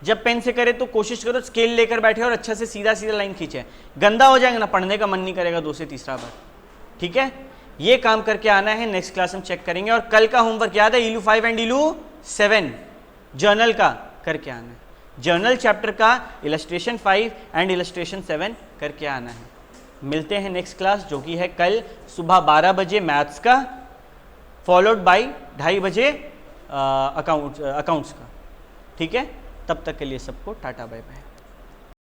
जब पेन से करे तो कोशिश करो स्केल लेकर बैठे और अच्छा से सीधा सीधा लाइन खींचे, गंदा हो जाएगा ना, पढ़ने का मन नहीं करेगा 2 से तीसरा बार। ठीक है, ये काम करके आना है, नेक्स्ट क्लास हम चेक करेंगे। और कल का होमवर्क याद है, इलू 5 एंड इलू 7 जर्नल का करके आना है। जर्नल चैप्टर का इलस्ट्रेशन 5 एंड इलस्ट्रेशन 7 करके आना है। मिलते हैं नेक्स्ट क्लास, जो कि है कल सुबह 12 बजे मैथ्स का, फॉलोड बाय 2:30 बजे अकाउंट्स का। ठीक है, तब तक के लिए सबको टाटा बाय बाय।